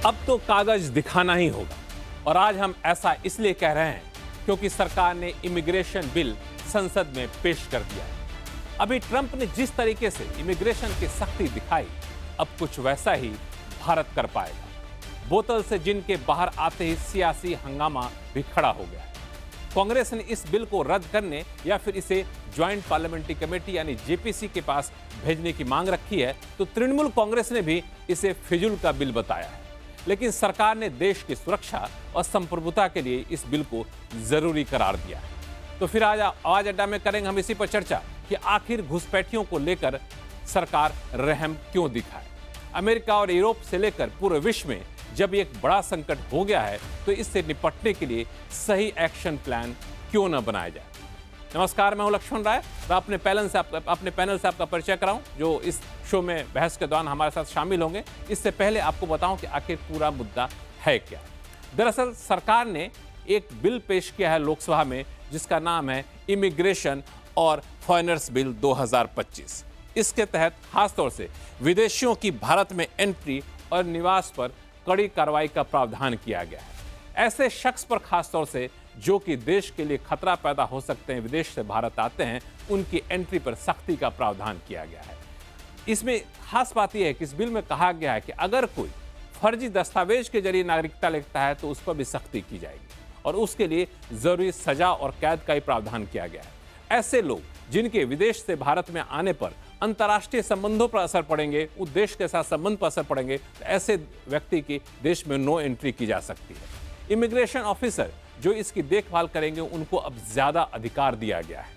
अब तो कागज दिखाना ही होगा और आज हम ऐसा इसलिए कह रहे हैं क्योंकि सरकार ने इमिग्रेशन बिल संसद में पेश कर दिया है। अभी ट्रंप ने जिस तरीके से इमिग्रेशन की सख्ती दिखाई, अब कुछ वैसा ही भारत कर पाएगा। बोतल से जिन के बाहर आते ही सियासी हंगामा भी खड़ा हो गया है। कांग्रेस ने इस बिल को रद्द करने या फिर इसे ज्वाइंट पार्लियामेंट्री कमेटी यानी जेपीसी के पास भेजने की मांग रखी है, तो तृणमूल कांग्रेस ने भी इसे फिजूल का बिल बताया है। लेकिन सरकार ने देश की सुरक्षा और संप्रभुता के लिए इस बिल को जरूरी करार दिया है। तो फिर आज आवाज अड्डा में करेंगे हम इसी पर चर्चा कि आखिर घुसपैठियों को लेकर सरकार रहम क्यों दिखाए। अमेरिका और यूरोप से लेकर पूरे विश्व में जब एक बड़ा संकट हो गया है, तो इससे निपटने के लिए सही एक्शन प्लान क्यों न बनाया जाए। नमस्कार, मैं हूं लक्ष्मण राय। मैं अपने पैनल से आपका परिचय कराऊं जो इस शो में बहस के दौरान हमारे साथ शामिल होंगे। इससे पहले आपको बताऊं कि आखिर पूरा मुद्दा है क्या। दरअसल सरकार ने एक बिल पेश किया है लोकसभा में जिसका नाम है इमिग्रेशन और फॉरेनर्स बिल 2025। इसके तहत खासतौर से विदेशियों की भारत में एंट्री और निवास पर कड़ी कार्रवाई का प्रावधान किया गया है। ऐसे शख्स पर खासतौर से जो कि देश के लिए खतरा पैदा हो सकते हैं, विदेश से भारत आते हैं, उनकी एंट्री पर सख्ती का प्रावधान किया गया है। इसमें खास बात यह है कि इस बिल में कहा गया है कि अगर कोई फर्जी दस्तावेज के जरिए नागरिकता लेता है तो उस पर भी सख्ती की जाएगी और उसके लिए जरूरी सजा और कैद का ही प्रावधान किया गया है। ऐसे लोग जिनके विदेश से भारत में आने पर अंतर्राष्ट्रीय संबंधों पर असर पड़ेंगे, उस देश के साथ संबंध पर असर पड़ेंगे, तो ऐसे व्यक्ति की देश में नो एंट्री की जा सकती है। इमिग्रेशन ऑफिसर जो इसकी देखभाल करेंगे उनको अब ज्यादा अधिकार दिया गया है।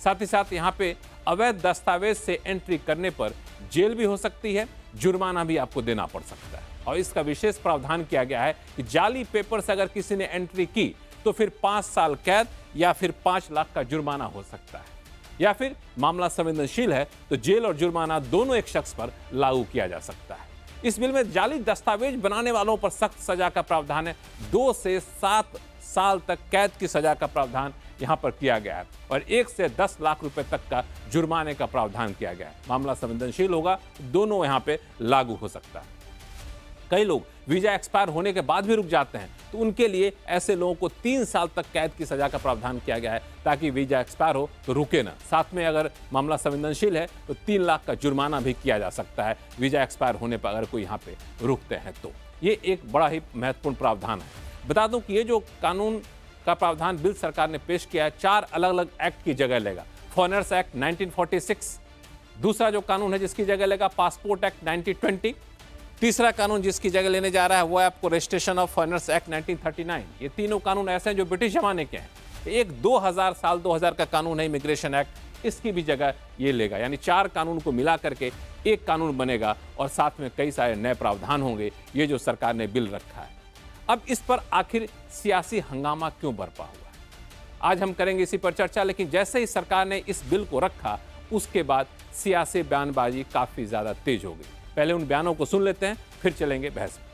साथ ही साथ यहाँ पे अवैध दस्तावेज से एंट्री करने पर जेल भी हो सकती है, जुर्माना भी आपको देना पड़ सकता है। और इसका विशेष प्रावधान किया गया है कि जाली पेपर से अगर किसी ने एंट्री की तो फिर 5 साल कैद या फिर 5 लाख का जुर्माना हो सकता है, या फिर मामला संवेदनशील है तो जेल और जुर्माना दोनों एक शख्स पर लागू किया जा सकता है। इस बिल में जाली दस्तावेज बनाने वालों पर सख्त सजा का प्रावधान है। 2 से 7 साल तक कैद की सजा का प्रावधान यहां पर किया गया है और 1 से 10 लाख रुपए तक का जुर्माने का प्रावधान किया गया है। मामला संवेदनशील होगा, दोनों यहां पे लागू हो सकता है। कई लोग वीजा एक्सपायर होने के बाद भी रुक जाते हैं, तो उनके लिए ऐसे लोगों को 3 साल तक कैद की सजा का प्रावधान किया गया है ताकि वीजा एक्सपायर हो तो रुके ना। साथ में अगर मामला संवेदनशील है तो 3 लाख का जुर्माना भी किया जा सकता है वीजा एक्सपायर होने पर अगर कोई यहाँ पे रुकते हैं तो। ये एक बड़ा ही महत्वपूर्ण प्रावधान है। बता दूं कि ये जो कानून का प्रावधान बिल सरकार ने पेश किया है 4 अलग अलग एक्ट की जगह लेगा। फॉरेनर्स एक्ट 1946, दूसरा जो कानून है जिसकी जगह लेगा पासपोर्ट एक्ट 1920, तीसरा कानून जिसकी जगह लेने जा रहा है वो है आपको रजिस्ट्रेशन ऑफ फॉरेनर्स एक्ट 1939। ये तीनों कानून ऐसे हैं जो ब्रिटिश जमाने के हैं। एक 2000 का कानून है इमिग्रेशन एक्ट, इसकी भी जगह ये लेगा। यानी 4 कानून को मिला करके एक कानून बनेगा और साथ में कई सारे नए प्रावधान होंगे। ये जो सरकार ने बिल रखा है, अब इस पर आखिर सियासी हंगामा क्यों बरपा हुआ है, आज हम करेंगे इसी पर चर्चा। लेकिन जैसे ही सरकार ने इस बिल को रखा उसके बाद सियासी बयानबाजी काफी ज्यादा तेज हो गई। पहले उन बयानों को सुन लेते हैं, फिर चलेंगे बहस में।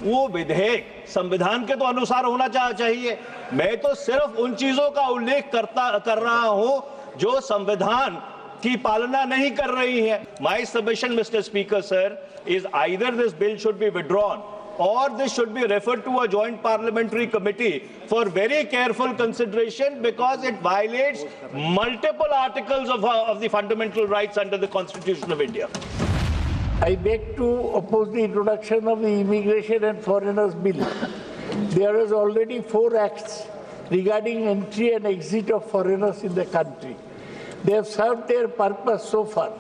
वो विधेयक संविधान के तो अनुसार होना चाहिए। मैं तो सिर्फ उन चीजों का उल्लेख कर रहा हूं जो संविधान की पालना नहीं कर रही है। My submission mister speaker sir is either this bill should be withdrawn or this should be referred to a joint parliamentary committee for very careful consideration because it violates multiple articles of the fundamental rights under the Constitution of India. I beg to oppose the introduction of the Immigration and Foreigners Bill. There is already 4 acts regarding entry and exit of foreigners in the country. They have served their purpose so far,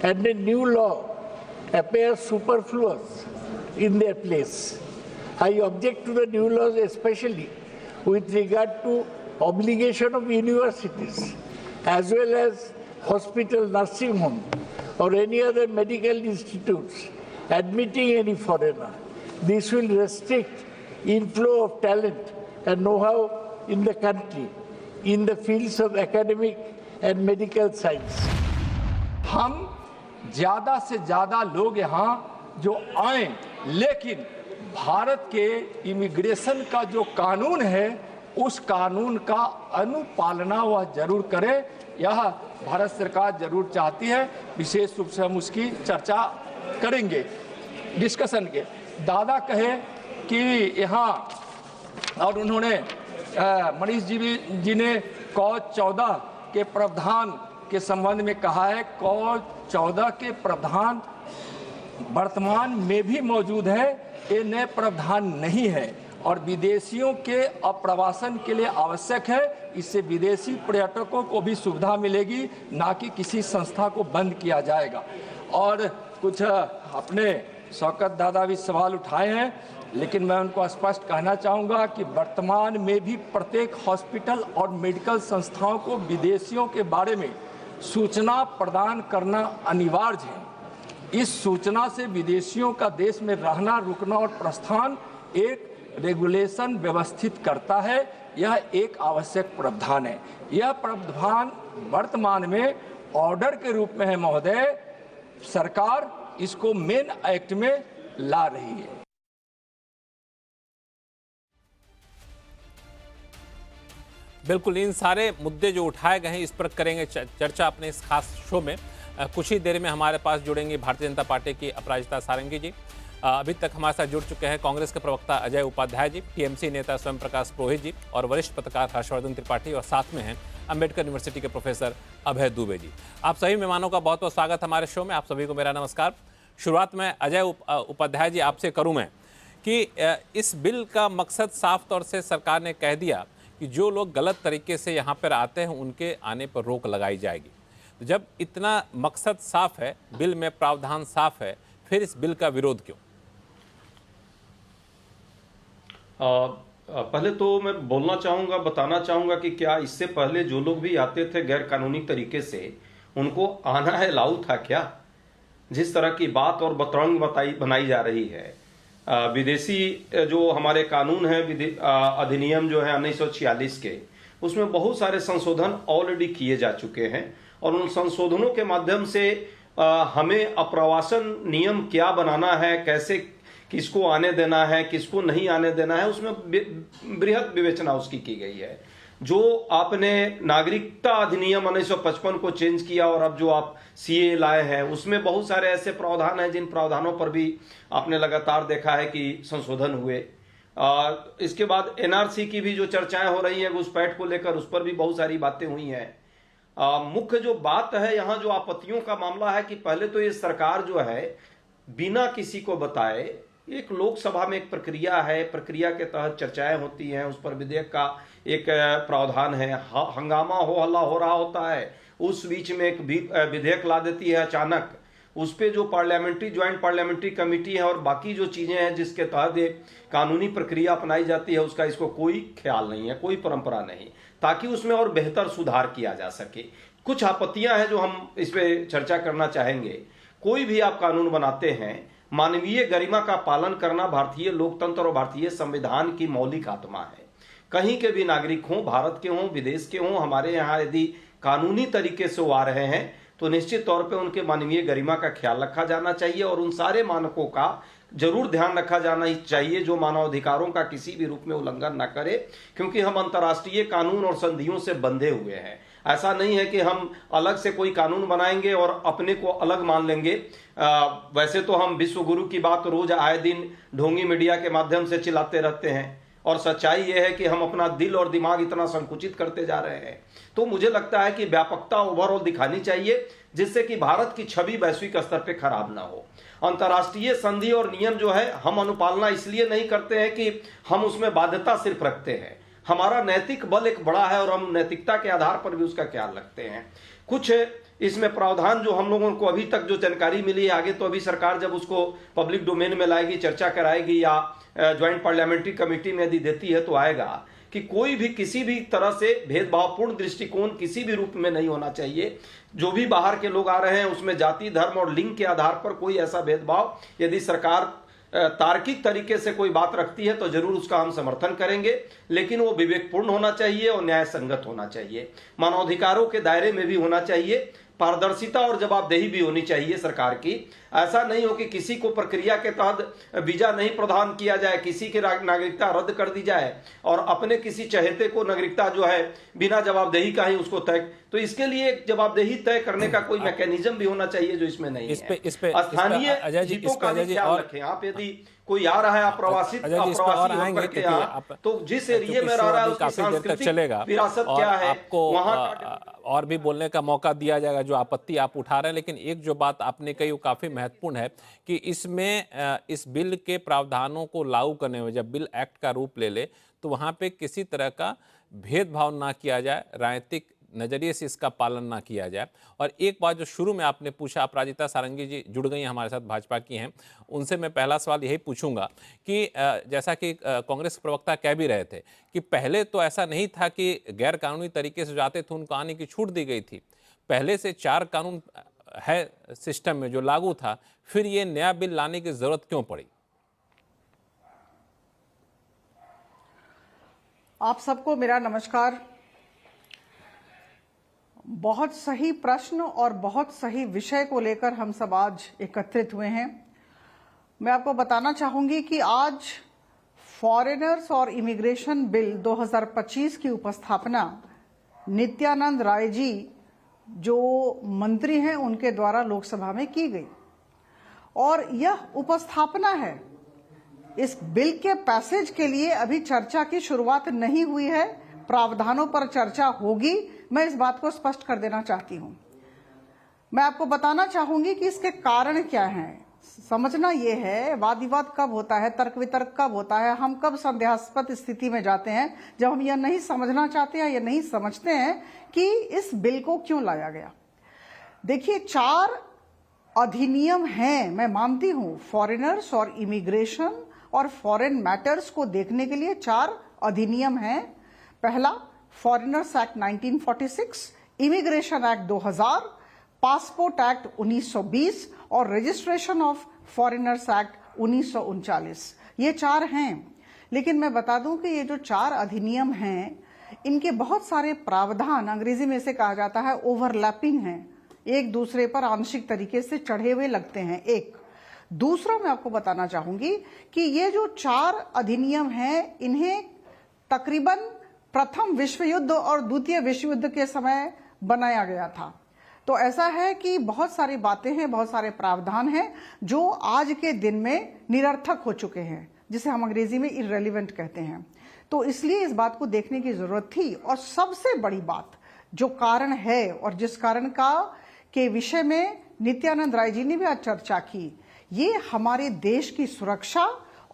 and a new law appears superfluous in their place. I object to the new laws especially with regard to obligation of universities as well as hospital, nursing home or any other medical institutes admitting any foreigner. This will restrict inflow of talent and know-how in the country in the fields of academic and medical science. हम ज्यादा से ज्यादा लोग यहाँ जो आए, लेकिन भारत के इमिग्रेशन का जो कानून है उस कानून का अनुपालना वह जरूर करे। यह भारत सरकार जरूर चाहती है, विशेष रूप से हम उसकी चर्चा करेंगे। डिस्कशन के। दादा कहे कि यहाँ, और उन्होंने मनीष जी ने कॉज 14 के प्रावधान के संबंध में कहा है। कॉज 14 के प्रावधान वर्तमान में भी मौजूद है, ये नए प्रावधान नहीं है और विदेशियों के अप्रवासन के लिए आवश्यक है। इससे विदेशी पर्यटकों को भी सुविधा मिलेगी, ना कि किसी संस्था को बंद किया जाएगा। और कुछ अपने शौकत दादा भी सवाल उठाए हैं, लेकिन मैं उनको स्पष्ट कहना चाहूँगा कि वर्तमान में भी प्रत्येक हॉस्पिटल और मेडिकल संस्थाओं को विदेशियों के बारे में सूचना प्रदान करना अनिवार्य है। इस सूचना से विदेशियों का देश में रहना, रुकना और प्रस्थान एक रेगुलेशन व्यवस्थित करता है। यह एक आवश्यक प्रावधान है। यह प्रावधान वर्तमान में ऑर्डर के रूप में है महोदय। सरकार इसको मेन एक्ट में ला रही है। बिल्कुल, इन सारे मुद्दे जो उठाए गए हैं इस पर करेंगे चर्चा अपने इस खास शो में। कुछ ही देर में हमारे पास जुड़ेंगे भारतीय जनता पार्टी की अपराजिता सारंगी जी। अभी तक हमारे साथ जुड़ चुके हैं कांग्रेस के प्रवक्ता अजय उपाध्याय जी, टीएमसी नेता स्वयं प्रकाश पुरोहित जी और वरिष्ठ पत्रकार हर्षवर्धन त्रिपाठी, और साथ में हैं अंबेडकर यूनिवर्सिटी के प्रोफेसर अभय दुबे जी। आप सभी मेहमानों का बहुत बहुत स्वागत हमारे शो में। आप सभी को मेरा नमस्कार। शुरुआत में अजय उपाध्याय जी आपसे करूँ मैं कि इस बिल का मकसद साफ तौर से सरकार ने कह दिया कि जो लोग गलत तरीके से यहाँ पर आते हैं उनके आने पर रोक लगाई जाएगी। तो जब इतना मकसद साफ है, बिल में प्रावधान साफ है, फिर इस बिल का विरोध क्यों? पहले तो मैं बोलना चाहूँगा, बताना चाहूँगा कि क्या इससे पहले जो लोग भी आते थे गैर कानूनी तरीके से, उनको आना है अलाउ था क्या? जिस तरह की बात और बतरंग बनाई जा रही है, विदेशी जो हमारे कानून है, अधिनियम जो है 1946 के, उसमें बहुत सारे संशोधन ऑलरेडी किए जा चुके हैं और उन संशोधनों के माध्यम से हमें अप्रवासन नियम क्या बनाना है, कैसे किसको आने देना है, किसको नहीं आने देना है, उसमें बृहद विवेचना उसकी की गई है। जो आपने नागरिकता अधिनियम 1955 को चेंज किया और अब जो आप सीए लाए हैं, उसमें बहुत सारे ऐसे प्रावधान हैं जिन प्रावधानों पर भी आपने लगातार देखा है कि संशोधन हुए। इसके बाद एनआरसी की भी जो चर्चाएं हो रही हैं घुसपैठ को लेकर, उस पर भी बहुत सारी बातें हुई हैं। मुख्य जो बात है यहाँ, जो आपत्तियों का मामला है कि पहले तो ये सरकार जो है बिना किसी को बताए, एक लोकसभा में एक प्रक्रिया है, प्रक्रिया के तहत चर्चाएं होती हैं, उस पर विधेयक का एक प्रावधान है, हंगामा हो हल्ला हो रहा होता है, उस बीच में एक विधेयक ला देती है अचानक। उस पे जो पार्लियामेंट्री ज्वाइंट पार्लियामेंट्री कमेटी है और बाकी जो चीजें हैं जिसके तहत एक कानूनी प्रक्रिया अपनाई जाती है, उसका इसको कोई ख्याल नहीं है, कोई परंपरा नहीं, ताकि उसमें और बेहतर सुधार किया जा सके। कुछ आपत्तियां हैं जो हम इस पे चर्चा करना चाहेंगे। कोई भी आप कानून बनाते हैं, मानवीय गरिमा का पालन करना भारतीय लोकतंत्र और भारतीय संविधान की मौलिक आत्मा है। कहीं के भी नागरिक हों, भारत के हों, विदेश के हों, हमारे यहाँ यदि कानूनी तरीके से वो आ रहे हैं तो निश्चित तौर पे उनके मानवीय गरिमा का ख्याल रखा जाना चाहिए और उन सारे मानकों का जरूर ध्यान रखा जाना ही चाहिए जो मानवाधिकारों का किसी भी रूप में उल्लंघन न करे, क्योंकि हम अंतर्राष्ट्रीय कानून और संधियों से बंधे हुए हैं। ऐसा नहीं है कि हम अलग से कोई कानून बनाएंगे और अपने को अलग मान लेंगे। वैसे तो हम विश्व गुरु की बात रोज आए दिन ढोंगी मीडिया के माध्यम से चिल्लाते रहते हैं और सच्चाई यह है कि हम अपना दिल और दिमाग इतना संकुचित करते जा रहे हैं। तो मुझे लगता है कि व्यापकता ओवरऑल दिखानी चाहिए जिससे कि भारत की छवि वैश्विक स्तर पे खराब ना हो। अंतर्राष्ट्रीय संधि और नियम जो है हम अनुपालना इसलिए नहीं करते हैं कि हम उसमें बाध्यता सिर्फ रखते हैं, हमारा नैतिक बल एक बड़ा है और हम नैतिकता के आधार पर भी उसका ख्याल रखते हैं। कुछ इसमें प्रावधान जो हम लोगों को अभी तक जो जानकारी मिली है, आगे तो अभी सरकार जब उसको पब्लिक डोमेन में लाएगी, चर्चा कराएगी या ज्वाइंट पार्लियामेंट्री कमेटी में यदि देती है तो आएगा कि कोई भी किसी भी तरह से भेदभावपूर्ण दृष्टिकोण किसी भी रूप में नहीं होना चाहिए। जो भी बाहर के लोग आ रहे हैं उसमें जाति, धर्म और लिंग के आधार पर कोई ऐसा भेदभाव यदि सरकार तार्किक तरीके से कोई बात रखती है तो जरूर उसका हम समर्थन करेंगे, लेकिन वो विवेकपूर्ण होना चाहिए और न्याय संगत होना चाहिए, मानवाधिकारों के दायरे में भी होना चाहिए। पारदर्शिता और जवाबदेही भी होनी चाहिए सरकार की। ऐसा नहीं हो कि किसी को प्रक्रिया के तहत वीजा नहीं प्रदान किया जाए, किसी की नागरिकता रद्द कर दी जाए और अपने किसी चहेते को नागरिकता जो है बिना जवाबदेही का ही उसको तय। तो इसके लिए एक जवाबदेही तय करने का कोई मैकेनिज्म भी होना चाहिए जो इसमें नहीं है। स्थानीय हितों का भी ख्याल रखें। आप यदि कोई आ रहा है अप्रवासी करके तो जिस एरिया में रह रहा है उसकी सांस्कृतिक विरासत क्या है, वहां और भी बोलने का मौका दिया जाएगा जो आपत्ति आप उठा रहे हैं। लेकिन एक जो बात आपने कही वो काफी महत्वपूर्ण है कि इसमें इस बिल के प्रावधानों को लागू करने में जब बिल एक्ट का रूप ले ले तो वहां पे किसी तरह का भेदभाव ना किया जाए, राजनीतिक नजरिए से इसका पालन ना किया जाए। और एक बात जो शुरू में आपने पूछा, अपराजिता सारंगी जी जुड़ गई हैं हमारे साथ, भाजपा की हैं, उनसे मैं पहला सवाल यही पूछूंगा कि जैसा कि कांग्रेस प्रवक्ता कह भी रहे थे कि पहले तो ऐसा नहीं था कि गैर कानूनी तरीके से जाते थे उनको आने की छूट दी गई थी, पहले से 4 कानून है सिस्टम में जो लागू था, फिर ये नया बिल लाने की जरूरत क्यों पड़ी? आप सबको मेरा नमस्कार। बहुत सही प्रश्न और बहुत सही विषय को लेकर हम सब आज एकत्रित हुए हैं। मैं आपको बताना चाहूंगी कि आज फॉरेनर्स और इमिग्रेशन बिल 2025 की उपस्थापना नित्यानंद राय जी जो मंत्री हैं उनके द्वारा लोकसभा में की गई और यह उपस्थापना है। इस बिल के पैसेज के लिए अभी चर्चा की शुरुआत नहीं हुई है, प्रावधानों पर चर्चा होगी। मैं इस बात को स्पष्ट कर देना चाहती हूं। मैं आपको बताना चाहूंगी कि इसके कारण क्या हैं। समझना यह है, वाद विवाद कब होता है, तर्क वितर्क कब होता है, हम कब संदेहास्पद स्थिति में जाते हैं जब हम यह नहीं समझना चाहते हैं या नहीं समझते हैं कि इस बिल को क्यों लाया गया। देखिए, 4 अधिनियम हैं, मैं मानती हूं, फॉरेनर्स और इमिग्रेशन और फॉरेन मैटर्स को देखने के लिए 4 अधिनियम हैं। पहला, foreigners act 1946, immigration act 2000, passport act 1920 और रजिस्ट्रेशन ऑफ फॉरेनर्स एक्ट 1939। ये 4 हैं। लेकिन मैं बता दूं कि ये जो 4 अधिनियम हैं, इनके बहुत सारे प्रावधान, अंग्रेजी में इसे कहा जाता है ओवरलैपिंग हैं, एक दूसरे पर आंशिक तरीके से चढ़े हुए लगते हैं। एक दूसरा मैं आपको बताना चाहूंगी कि ये जो 4 अधिनियम हैं, इन्हें तकरीबन प्रथम विश्व युद्ध और द्वितीय विश्व युद्ध के समय बनाया गया था। तो ऐसा है कि बहुत सारी बातें हैं, बहुत सारे प्रावधान हैं जो आज के दिन में निरर्थक हो चुके हैं, जिसे हम अंग्रेजी में इररेलेवेंट कहते हैं। तो इसलिए इस बात को देखने की जरूरत थी। और सबसे बड़ी बात जो कारण है और जिस कारण का के विषय में नित्यानंद राय जी ने भी आज चर्चा की, ये हमारे देश की सुरक्षा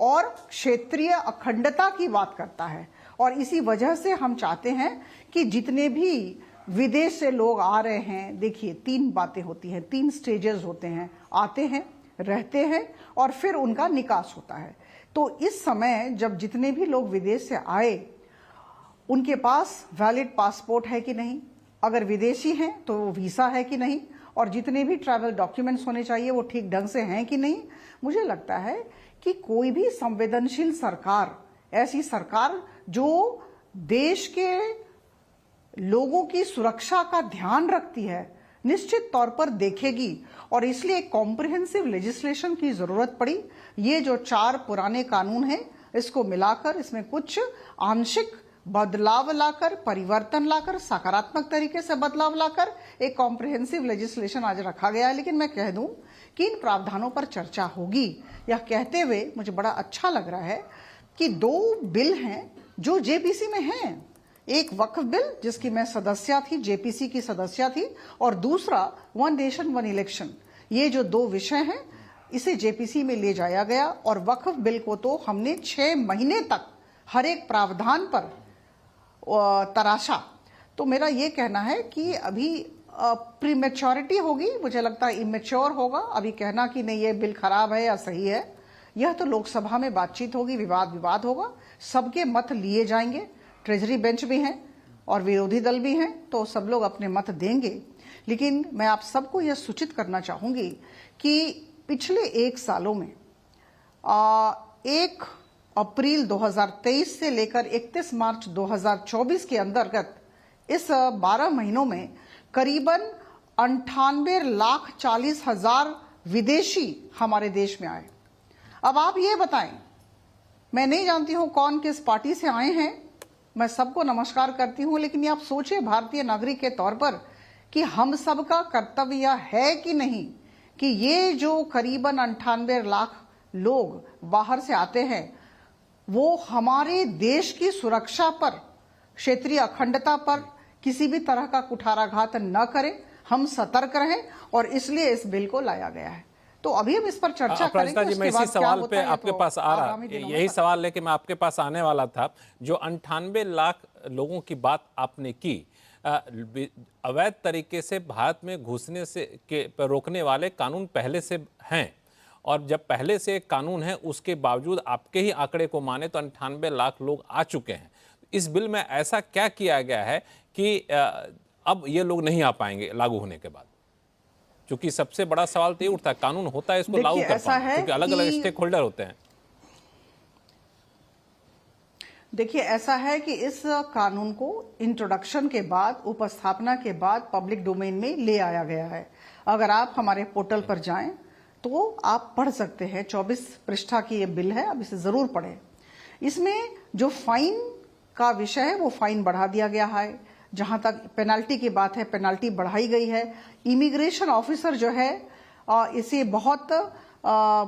और क्षेत्रीय अखंडता की बात करता है। और इसी वजह से हम चाहते हैं कि जितने भी विदेश से लोग आ रहे हैं, देखिए 3 बातें होती हैं, 3 स्टेजेस होते हैं, आते हैं, रहते हैं और फिर उनका निकास होता है। तो इस समय जब जितने भी लोग विदेश से आए, उनके पास वैलिड पासपोर्ट है कि नहीं, अगर विदेशी हैं तो वो वीसा है कि नहीं, और जितने भी ट्रैवल डॉक्यूमेंट्स होने चाहिए वो ठीक ढंग से हैं कि नहीं। मुझे लगता है कि कोई भी संवेदनशील सरकार, ऐसी सरकार जो देश के लोगों की सुरक्षा का ध्यान रखती है, निश्चित तौर पर देखेगी। और इसलिए एक कॉम्प्रिहेंसिव लेजिस्लेशन की जरूरत पड़ी। ये जो 4 पुराने कानून हैं, इसको मिलाकर इसमें कुछ आंशिक बदलाव लाकर, परिवर्तन लाकर, सकारात्मक तरीके से बदलाव लाकर एक कॉम्प्रिहेंसिव लेजिस्लेशन आज रखा गया है। लेकिन मैं कह दूं कि इन प्रावधानों पर चर्चा होगी। यह कहते हुए मुझे बड़ा अच्छा लग रहा है कि 2 बिल हैं जो जेपीसी में हैं। एक वक्फ बिल जिसकी मैं सदस्य थी, जेपीसी की सदस्य थी, और दूसरा 1 नेशन 1 इलेक्शन। ये जो 2 विषय हैं, इसे जेपीसी में ले जाया गया और वक्फ बिल को तो हमने 6 महीने तक हर एक प्रावधान पर तराशा। तो मेरा ये कहना है कि अभी प्रीमेच्योरिटी होगी, मुझे लगता है इमेच्योर होगा अभी कहना कि नहीं ये बिल खराब है या सही है। यह तो लोकसभा में बातचीत होगी, विवाद होगा, सबके मत लिए जाएंगे, ट्रेजरी बेंच भी हैं और विरोधी दल भी हैं, तो सब लोग अपने मत देंगे। लेकिन मैं आप सबको यह सूचित करना चाहूंगी कि पिछले 1 सालों में 1 अप्रैल 2023 से लेकर 31 मार्च 2024 के अंतर्गत इस 12 महीनों में करीबन 98,40,000 विदेशी हमारे देश में आए। अब आप ये बताएं, मैं नहीं जानती हूं कौन किस पार्टी से आए हैं, मैं सबको नमस्कार करती हूं, लेकिन ये आप सोचिए भारतीय नागरिक के तौर पर कि हम सबका कर्तव्य है कि नहीं कि ये जो करीबन 98 लाख लोग बाहर से आते हैं वो हमारे देश की सुरक्षा पर, क्षेत्रीय अखंडता पर किसी भी तरह का कुठाराघात न करें, हम सतर्क रहें, और इसलिए इस बिल को लाया गया है। तो अभी हम इस पर चर्चा करेंगे। जी, मैं इसी सवाल पे आपके पास आ रहा, यही सवाल लेके मैं आपके पास आने वाला था। जो 98 लाख लोगों की बात आपने की, अवैध तरीके से भारत में घुसने से के रोकने वाले कानून पहले से हैं, और जब पहले से एक कानून है उसके बावजूद आपके ही आंकड़े को माने तो 98 लाख लोग आ चुके हैं। इस बिल में ऐसा क्या किया गया है कि अब ये लोग नहीं आ पाएंगे लागू होने के बाद? क्योंकि सबसे बड़ा सवाल तो ये उठता है, कानून होता है, इसको लागू कर पाना, क्योंकि अलग अलग स्टेक होल्डर होते हैं। देखिए, ऐसा है कि इस कानून को इंट्रोडक्शन के बाद, उपस्थापना के बाद पब्लिक डोमेन में ले आया गया है। अगर आप हमारे पोर्टल पर जाएं तो आप पढ़ सकते हैं। 24 पृष्ठा की ये बिल है, अब इसे जरूर पढ़ें। इसमें जो फाइन का विषय है वो फाइन बढ़ा दिया गया है। जहां तक पेनल्टी की बात है, पेनल्टी बढ़ाई गई है। इमिग्रेशन ऑफिसर जो है इसे बहुत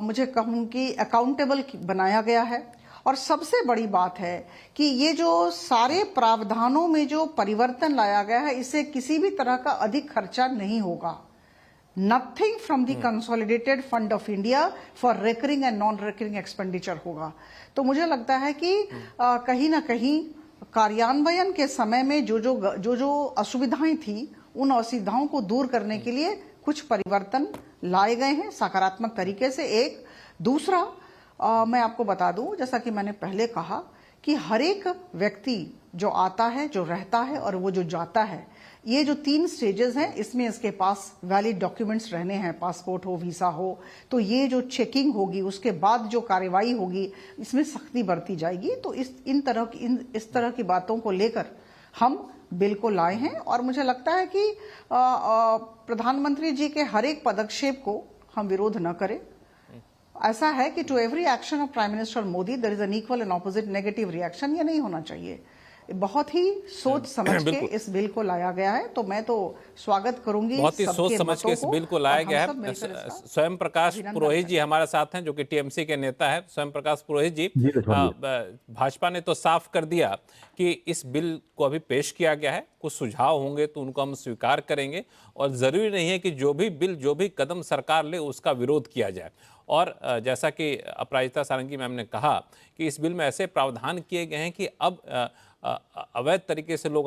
मुझे कहूं कि अकाउंटेबल बनाया गया है। और सबसे बड़ी बात है कि ये जो सारे प्रावधानों में जो परिवर्तन लाया गया है, इससे किसी भी तरह का अधिक खर्चा नहीं होगा। Nothing from the consolidated fund of India for recurring and non recurring expenditure होगा। तो मुझे लगता है कि कहीं ना कहीं कार्यान्वयन के समय में जो असुविधाएं थी, उन असुविधाओं को दूर करने के लिए कुछ परिवर्तन लाए गए हैं सकारात्मक तरीके से। एक दूसरा, मैं आपको बता दूं, जैसा कि मैंने पहले कहा कि हर एक व्यक्ति जो आता है, जो रहता है और वो जो जाता है, ये जो 3 स्टेजेस हैं, इसमें इसके पास वैलिड डॉक्यूमेंट्स रहने हैं, पासपोर्ट हो, वीसा हो। तो ये जो चेकिंग होगी, उसके बाद जो कार्रवाई होगी, इसमें सख्ती बरती जाएगी। तो इस तरह की बातों को लेकर हम बिल को लाए हैं, और मुझे लगता है कि प्रधानमंत्री जी के हर एक पदक्षेप को हम विरोध न करें। ऐसा है कि to every action of prime minister Modi there is an equal and opposite negative reaction. ये नहीं होना चाहिए। बहुत ही सोच समझ के इस बिल को लाया गया है, तो मैं तो स्वागत करूंगी। बहुत ही सोच समझ के इस बिल को लाया गया है। स्वयं प्रकाश पुरोहित जी हमारे साथ हैं, जो कि टीएमसी के नेता है। स्वयं प्रकाश पुरोहित जी, भाजपा ने तो साफ कर दिया कि इस बिल को अभी पेश किया गया है, कुछ सुझाव होंगे तो उनको हम स्वीकार करेंगे, और जरूरी नहीं है कि जो भी बिल, जो भी कदम सरकार ले उसका विरोध किया जाए। और जैसा कि अपराजिता सारंगी मैम ने कहा कि इस बिल में ऐसे प्रावधान किए गए हैं कि अब अवैध तरीके से लोग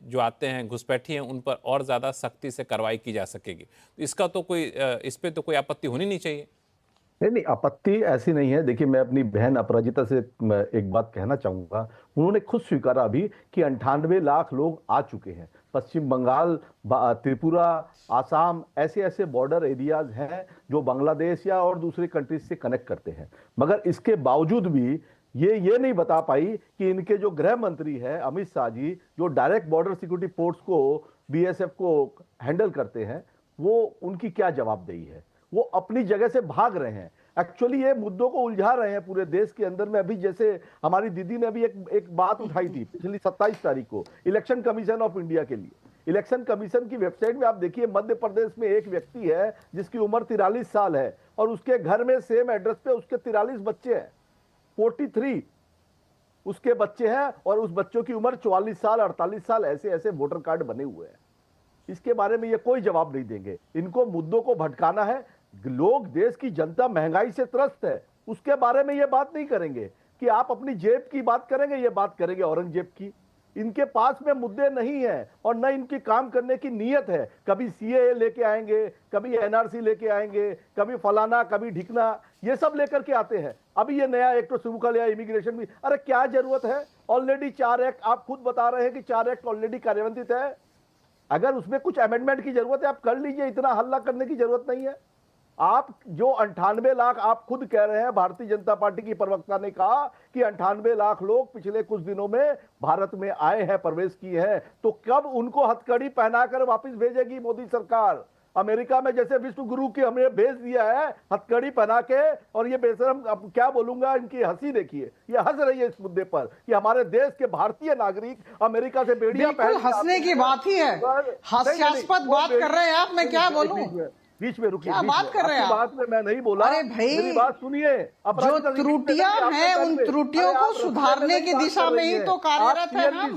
जो आते हैं, घुसपैठी हैं, उन पर और ज़्यादा सख्ती से कार्रवाई की जा सकेगी। तो इसका तो कोई, इस पे तो कोई आपत्ति होनी नहीं चाहिए। नहीं, आपत्ति ऐसी नहीं है। देखिए, मैं अपनी बहन अपराजिता से एक बात कहना चाहूंगा। उन्होंने खुद स्वीकारा अभी कि 98 लाख लोग आ चुके हैं। पश्चिम बंगाल, त्रिपुरा, आसाम, ऐसे बॉर्डर एरियाज हैं जो बांग्लादेश या और दूसरे कंट्रीज से कनेक्ट करते हैं। मगर इसके बावजूद भी ये नहीं बता पाई कि इनके जो गृह मंत्री है अमित शाह जी, जो डायरेक्ट बॉर्डर सिक्योरिटी फोर्स को, बीएसएफ को हैंडल करते हैं, वो उनकी क्या जवाबदेही है। वो अपनी जगह से भाग रहे हैं। एक्चुअली ये मुद्दों को उलझा रहे हैं पूरे देश के अंदर में। अभी जैसे हमारी दीदी ने अभी एक बात उठाई थी पिछली 27 तारीख को, इलेक्शन कमीशन ऑफ इंडिया के लिए। इलेक्शन कमीशन की वेबसाइट में आप देखिए, मध्य प्रदेश में एक व्यक्ति है जिसकी उम्र 43 साल है, और उसके घर में सेम एड्रेस पे उसके 43 बच्चे हैं। 43 उसके बच्चे हैं, और उस बच्चों की उम्र 44 साल, 48 साल, ऐसे वोटर कार्ड बने हुए हैं। इसके बारे में ये कोई जवाब नहीं देंगे। इनको मुद्दों को भटकाना है। लोग, देश की जनता महंगाई से त्रस्त है, उसके बारे में ये बात नहीं करेंगे कि आप अपनी जेब की बात करेंगे। ये बात करेंगे औरंगजेब की। इनके पास में मुद्दे नहीं है, और न इनकी काम करने की नीयत है। कभी सीएए लेके आएंगे, कभी एनआरसी लेके आएंगे, कभी फलाना, कभी ढिकना, ये सब लेकर के आते हैं। अभी ये नया एक्ट तो शुरू कर लिया, इमिग्रेशन भी। अरे क्या जरूरत है? ऑलरेडी 4 एक्ट, आप खुद बता रहे हैं कि 4 एक्ट ऑलरेडी कार्यान्वित है। अगर उसमें कुछ अमेंडमेंट की जरूरत है, आप कर लीजिए। इतना हल्ला करने की जरूरत नहीं है। आप जो 98 लाख आप खुद कह रहे हैं, भारतीय जनता पार्टी की प्रवक्ता ने कहा कि 98 लाख लोग पिछले कुछ दिनों में भारत में आए हैं, प्रवेश किए हैं, तो कब उनको हथकड़ी पहनाकर वापस भेजेगी मोदी सरकार? अमेरिका में जैसे विश्व गुरु की हमने भेज दिया है हथकड़ी पहना के, और ये बेशरम, अब क्या बोलूंगा, इनकी हंसी देखिए, ये हंस रही है इस मुद्दे पर कि हमारे देश के भारतीय नागरिक अमेरिका से बेड़ियां बिल्कुल हंसने की बात ही है, हास्यास्पद बात कर रहे हैं आप, मैं क्या बोलूं? बीच में रुकिए, क्या बात कर रहे हैं आप? बात में मैं नहीं बोला, अरे भाई, मेरी बात सुनिए। जो त्रुटियां हैं उन त्रुटियों को सुधारने की दिशा में ही तो कार्यरत है हम।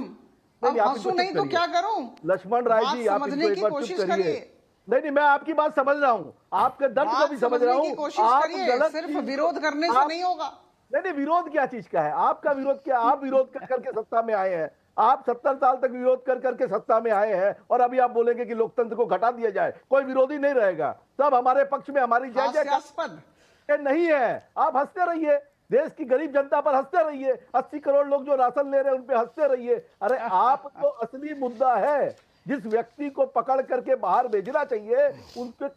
अब हंसू नहीं तो क्या करूं? लक्ष्मण राय जी, आप समझने की कोशिश करिए। नहीं, मैं आपकी बात समझ रहा हूँ, आपके दर्द को भी समझ रहा हूँ। आप गलत, सिर्फ विरोध करने से नहीं होगा। नहीं, विरोध क्या चीज का है? आपका विरोध क्या? आप विरोध कर करके सत्ता में आए हैं, आप 70 साल तक विरोध कर करके सत्ता में आए हैं, और अभी आप बोलेंगे कि लोकतंत्र को घटा दिया जाए, कोई विरोधी नहीं रहेगा, सब हमारे पक्ष में, हमारी जय नहीं है। आप हंसते रहिए, देश की गरीब जनता पर हंसते रहिए, 80 करोड़ लोग जो राशन ले रहे हैं उन पे हंसते रहिए। अरे आप तो असली मुद्दा है, जिस व्यक्ति को पकड़ करके बाहर भेजना चाहिए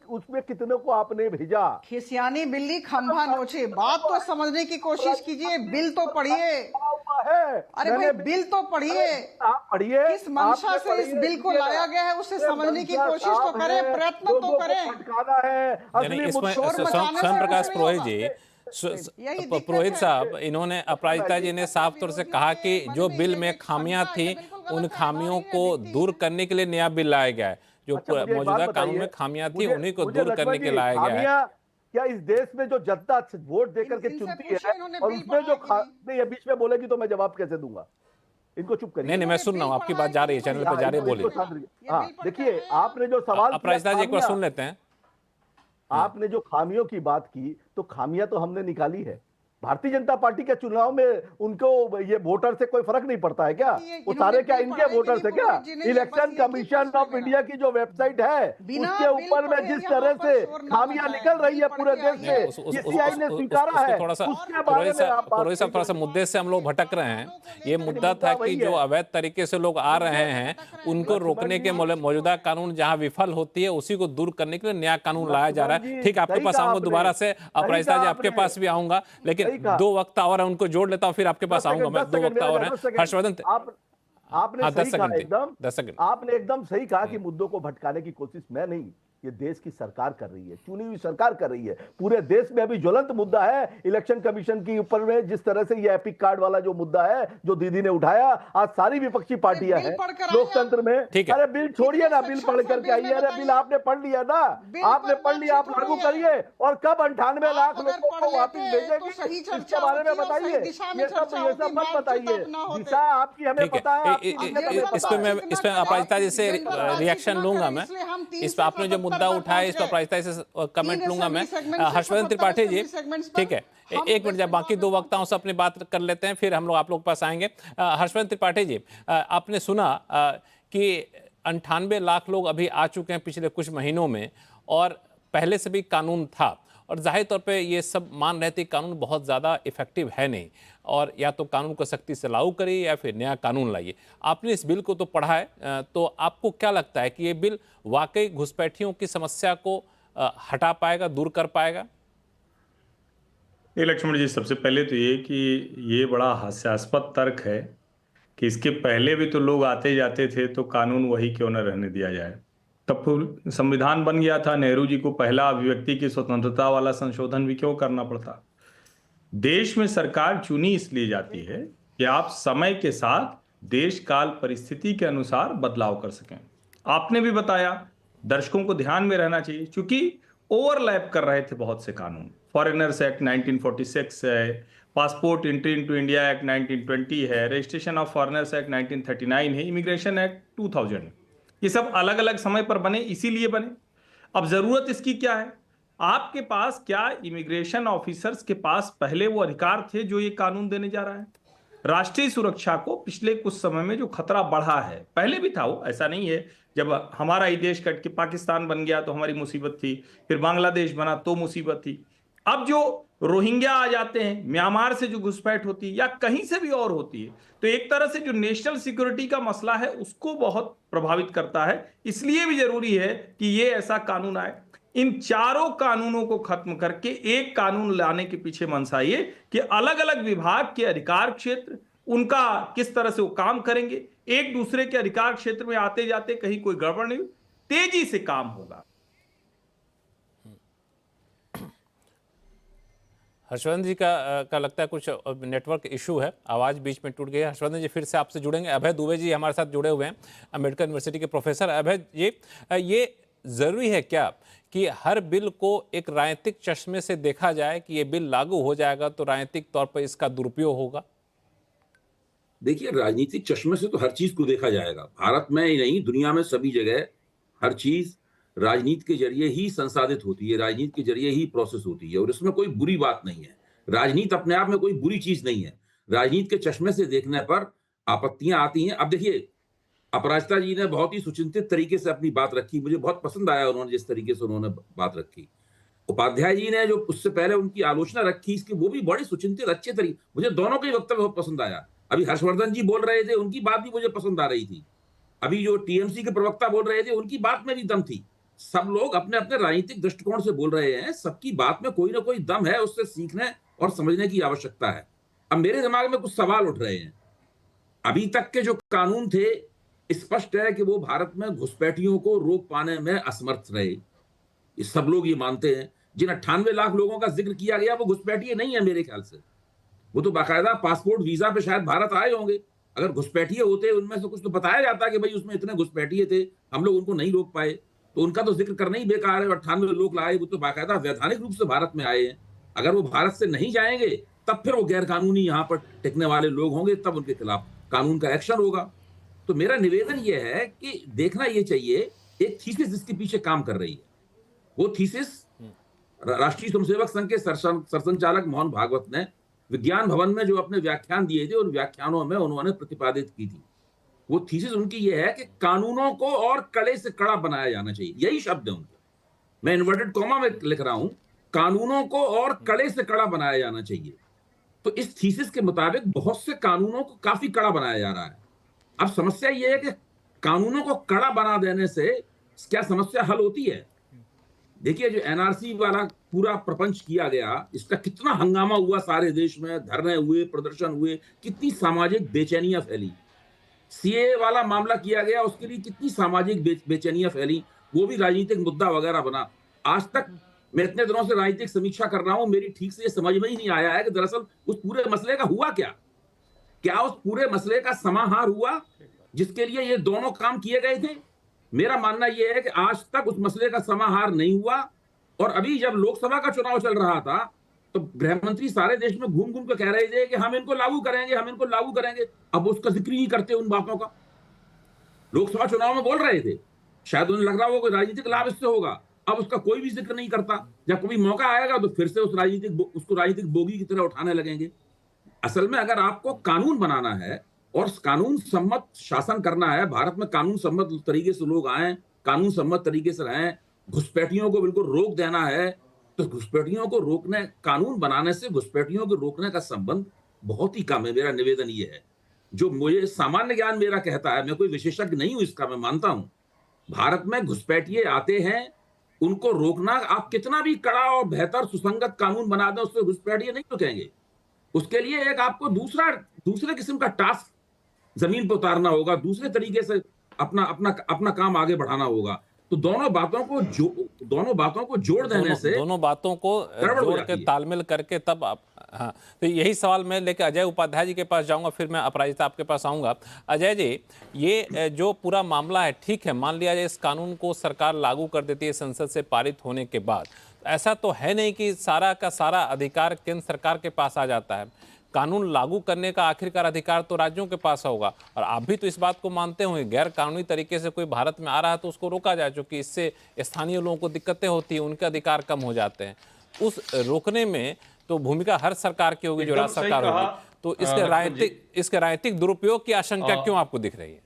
उसमें कितने को आपने भेजा? खिसियानी बिल्ली खंभा नोचे, बात तो समझने की कोशिश कीजिए, बिल तो पढ़िए। अरे भाई बिल तो पढ़िए, आप पढ़िए, किस मंशा से इस बिल को लाया गया है उसे समझने की कोशिश तो करें, प्रयत्न तो करें। स्वयं प्रकाश पुरोहित जी, पुरोहित साहब, इन्होंने अपराजिता जी ने साफ तौर से कहा कि जो बिल में खामियां थी उन खामियों को दूर करने के लिए नया बिल लाया गया है। जो मौजूदा कानून में खामियां थी उन्हीं को दूर करने के लाया गया है। क्या इस देश में जो जनता वोट देकर के चुनती है और उसमें जो नहीं, ये बीच में बोलेगी तो मैं जवाब कैसे दूंगा? इनको चुप करिए। नहीं, मैं सुन रहा हूँ, आपकी बात जा रही है, चैनल पे जा रही है, बोलिए। हाँ, देखिए, आपने जो सवाल, अपराजिता जी एक बार सुन लेते हैं। आपने जो खामियों की बात की, तो खामियां तो हमने निकाली है। भारतीय जनता पार्टी के चुनाव में उनको ये वोटर से कोई फर्क नहीं पड़ता है क्या? वो सारे क्या इनके वोटर से क्या? इलेक्शन कमीशन ऑफ इंडिया की जो वेबसाइट है उसके ऊपर में जिस तरह से खामियां निकल रही है पूरे देश से, सीआई ने स्वीकारा है। उसके बारे में आप थोड़ा सा मुद्दे से हम लोग भटक रहे हैं। ये मुद्दा था कि जो अवैध तरीके से लोग आ रहे हैं उनको रोकने के मौजूदा कानून जहां विफल होती है उसी को दूर करने के लिए नया कानून लाया जा रहा है। ठीक, आपके पास आऊंगा दोबारा से, अपराजिता जी आपके पास भी आऊंगा, लेकिन 2 वक्त और है, उनको जोड़ लेता हूं, फिर आपके पास आऊंगा मैं। 2 वक्त और है। हर्षवर्धन, आपने सही कहा, एकदम 10 सेकंड आपने एकदम सही कहा कि मुद्दों को भटकाने की कोशिश मैं नहीं, ये देश की सरकार कर रही है, चुनी हुई सरकार कर रही है। पूरे देश में अभी ज्वलंत मुद्दा है इलेक्शन कमीशन के ऊपर में, जिस तरह से ये एपिक कार्ड वाला जो मुद्दा है जो दीदी ने उठाया, आज सारी विपक्षी पार्टियां हैं लोकतंत्र में। अरे बिल छोड़िए ना, बिल पढ़ करके आइए। अरे बिल आपने पढ़ लिया ना, आपने पढ़ लिया, आप लागू करिए, और कब 98 लाख लोगों को वापिस भेजेगी इसके बारे में बताइए। ये सब मत बताइए, दिशा आपकी हमें पता है। इस पे अपराजिता जी से रिएक्शन लूंगा मैं। इस पे आपने जो मुद्दा उठाया, इस पर अपराजिता से कमेंट लूंगा मैं। हर्षवर्धन त्रिपाठी जी, ठीक है, एक मिनट, जब बाकी 2 वक्ताओं से अपनी बात कर लेते हैं, फिर हम लोग आप लोग के पास आएंगे। हर्षवर्धन त्रिपाठी जी, आपने सुना कि 98 लाख लोग अभी आ चुके हैं पिछले कुछ महीनों में, और पहले से भी कानून था, और जाहिर तौर पे ये सब मान रहे थे कानून बहुत ज़्यादा इफेक्टिव है नहीं, और या तो कानून को सख्ती से लागू करिए या फिर नया कानून लाइए। आपने इस बिल को तो पढ़ा है, तो आपको क्या लगता है कि ये बिल वाकई घुसपैठियों की समस्या को हटा पाएगा, दूर कर पाएगा? लक्ष्मण जी, सबसे पहले तो ये कि ये बड़ा हास्यास्पद तर्क है कि इसके पहले भी तो लोग आते जाते थे, तो कानून वही क्यों न रहने दिया जाए। तब संविधान बन गया था, नेहरू जी को पहला अभिव्यक्ति की स्वतंत्रता वाला संशोधन भी क्यों करना पड़ता। देश में सरकार चुनी इसलिए जाती है कि आप समय के साथ देश काल परिस्थिति के अनुसार बदलाव कर सकें। आपने भी बताया, दर्शकों को ध्यान में रहना चाहिए, क्योंकि ओवरलैप कर रहे थे बहुत से कानून। फॉरेनर्स एक्ट 1946 है, passport entry into India act 1920 है, रजिस्ट्रेशन ऑफ फॉरेनर्स एक्ट 1939 है, इमिग्रेशन एक्ट 2000 है। ये सब अलग अलग समय पर बने, इसीलिए बने। अब जरूरत इसकी क्या है? आपके पास क्या इमिग्रेशन ऑफिसर्स के पास पहले वो अधिकार थे जो ये कानून देने जा रहा है? राष्ट्रीय सुरक्षा को पिछले कुछ समय में जो खतरा बढ़ा है, पहले भी था वो, ऐसा नहीं है। जब हमारा ही देश कट के पाकिस्तान बन गया तो हमारी मुसीबत थी, फिर बांग्लादेश बना तो मुसीबत थी। अब जो रोहिंग्या आ जाते हैं, म्यांमार से जो घुसपैठ होती है या कहीं से भी और होती है, तो एक तरह से जो नेशनल सिक्योरिटी का मसला है उसको बहुत प्रभावित करता है। इसलिए भी जरूरी है कि ये ऐसा कानून आए। इन चारों कानूनों को खत्म करके एक कानून लाने के पीछे मंशा ये कि अलग अलग विभाग के अधिकार क्षेत्र, उनका किस तरह से वो काम करेंगे, एक दूसरे के अधिकार क्षेत्र में आते जाते कहीं कोई गड़बड़ नहीं, तेजी से काम होगा। हर्षवर्धन जी का लगता है कुछ नेटवर्क इशू है, आवाज़ बीच में टूट गई है। हर्षवर्धन जी फिर से आपसे जुड़ेंगे। अभय दुबे जी हमारे साथ जुड़े हुए हैं, अम्बेडकर यूनिवर्सिटी के प्रोफेसर। अभय जी, ये ज़रूरी है क्या कि हर बिल को एक राजनीतिक चश्मे से देखा जाए कि ये बिल लागू हो जाएगा तो राजनीतिक तौर पर इसका दुरुपयोग होगा? देखिए, राजनीतिक चश्मे से तो हर चीज को देखा जाएगा। भारत में ही नहीं, दुनिया में सभी जगह हर चीज राजनीति के जरिए ही संसाधित होती है, राजनीति के जरिए ही प्रोसेस होती है, और इसमें कोई बुरी बात नहीं है। राजनीति अपने आप में कोई बुरी चीज नहीं है। राजनीति के चश्मे से देखने पर आपत्तियां आती हैं। अब देखिए, अपराजिता जी ने बहुत ही सुचिंतित तरीके से अपनी बात रखी, मुझे बहुत पसंद आया उन्होंने जिस तरीके से उन्होंने बात रखी। उपाध्याय जी ने जो उससे पहले उनकी आलोचना रखी, इसकी वो भी बड़ी सुचिंतित अच्छे तरीके, मुझे दोनों के वक्तव्य बहुत पसंद आया। अभी हर्षवर्धन जी बोल रहे थे, उनकी बात भी मुझे पसंद आ रही थी। अभी जो टीएमसी के प्रवक्ता बोल रहे थे, उनकी बात में भी दम थी। सब लोग अपने अपने राजनीतिक दृष्टिकोण से बोल रहे हैं, सबकी बात में कोई ना कोई दम है, उससे सीखने और समझने की आवश्यकता है। अब मेरे दिमाग में कुछ सवाल उठ रहे हैं। अभी तक के जो कानून थे, स्पष्ट है कि वो भारत में घुसपैठियों को रोक पाने में असमर्थ रहे। ये सब लोग ये मानते हैं। जिन 98 लाख लोगों का जिक्र किया गया वो घुसपैठिए नहीं है मेरे ख्याल से, वो तो बाकायदा पासपोर्ट वीजा पे शायद भारत आए होंगे। अगर घुसपैठिए होते, उनमें से कुछ तो बताया जाता कि भाई उसमें इतने घुसपैठिए थे, हम लोग उनको नहीं रोक पाए, तो उनका तो जिक्र करना ही बेकार है। 98 लोग लाए, वो तो बाकायदा वैधानिक रूप से भारत में आए हैं। अगर वो भारत से नहीं जाएंगे तब फिर वो गैर कानूनी यहाँ पर टिकने वाले लोग होंगे, तब उनके खिलाफ कानून का एक्शन होगा। तो मेरा निवेदन ये है कि देखना ये चाहिए एक थीसिस जिसके पीछे काम कर रही है। वो थीसिस राष्ट्रीय स्वयंसेवक संघ के सरसंचालक मोहन भागवत ने विज्ञान भवन में जो अपने व्याख्यान दिए थे, उन व्याख्यानों में उन्होंने प्रतिपादित की थी। वो थीसिस उनकी ये है कि कानूनों को और कड़े से कड़ा बनाया जाना चाहिए। यही शब्द है उनके, मैं इन्वर्टेड कॉमा में लिख रहा हूं, कानूनों को और कड़े से कड़ा बनाया जाना चाहिए। तो इस थीसिस के मुताबिक बहुत से कानूनों को काफी कड़ा बनाया जा रहा है। अब समस्या यह है कि कानूनों को कड़ा बना देने से क्या समस्या हल होती है? देखिए, जो एनआरसी वाला पूरा प्रपंच किया गया, इसका कितना हंगामा हुआ, सारे देश में धरने हुए, प्रदर्शन हुए, कितनी सामाजिक बेचैनियां फैली। सीए वाला मामला किया गया, उसके लिए कितनी सामाजिक बेचैनियां फैली, वो भी राजनीतिक मुद्दा वगैरह बना। आज तक मैं इतने दिनों से राजनीतिक समीक्षा कर रहा हूं, मेरी ठीक से ये समझ में ही नहीं आया है कि दरअसल उस पूरे मसले का हुआ क्या उस पूरे मसले का समाहार हुआ जिसके लिए ये दोनों काम किए गए थे? मेरा मानना यह है कि आज तक उस मसले का समाहार नहीं हुआ। और अभी जब लोकसभा का चुनाव चल रहा था तो गृह मंत्री सारे देश में घूम घूम कर कह रहे थे कि हम इनको लागू करेंगे, हम इनको लागू करेंगे। अब उसका जिक्र ही करते उन बातों का। लोकसभा चुनाव में बोल रहे थे, शायद उन्हें लग रहा होगा कोई राजनीतिक लाभ इससे होगा। अब उसका कोई भी जिक्र नहीं करता। जब कभी मौका आएगा तो फिर से उसको राजनीतिक बोगी की तरह उठाने लगेंगे। असल में अगर आपको कानून बनाना है और कानून सम्मत शासन करना है, भारत में कानून सम्मत तरीके से लोग आए, कानून सम्मत तरीके से रहें, घुसपैठियों को बिल्कुल रोक देना है, तो घुसपैठियों को रोकने, कानून बनाने से घुसपैठियों को रोकने का संबंध बहुत ही कम है। मेरा निवेदन ये है, जो मुझे सामान्य ज्ञान मेरा कहता है, मैं कोई विशेषज्ञ नहीं हूं इसका, मैं मानता हूं भारत में घुसपैठिए आते हैं, उनको रोकना, आप कितना भी कड़ा और बेहतर सुसंगत कानून बना दें, उससे घुसपैठिए नहीं रुकेंगे। उसके लिए एक आपको दूसरे किस्म का टास्क जमीन पर उतारना होगा, दूसरे तरीके से अपना काम आगे बढ़ाना होगा। तो दोनों बातों को जोड़ देने से, दोनों बातों को जोड़ के तालमेल करके तब आप, हाँ, तो यही सवाल मैं लेकर अजय उपाध्याय जी के पास जाऊंगा, फिर मैं अपराजिता आपके पास आऊंगा। अजय जी, ये जो पूरा मामला है, ठीक है, मान लिया जाए इस कानून को सरकार लागू कर देती है संसद से पारित होने के बाद, ऐसा तो है नहीं कि सारा का सारा अधिकार केंद्र सरकार के पास आ जाता है। कानून लागू करने का आखिरकार अधिकार तो राज्यों के पास होगा। और आप भी तो इस बात को मानते होंगे, गैर कानूनी तरीके से कोई भारत में आ रहा है तो उसको रोका जाए, क्योंकि इससे स्थानीय लोगों को दिक्कतें होती हैं, उनके अधिकार कम हो जाते हैं। उस रोकने में तो भूमिका हर सरकार की होगी, जो राज्य सरकार होगी। तो इसके राजनीतिक दुरुपयोग की आशंका क्यों आपको दिख रही है?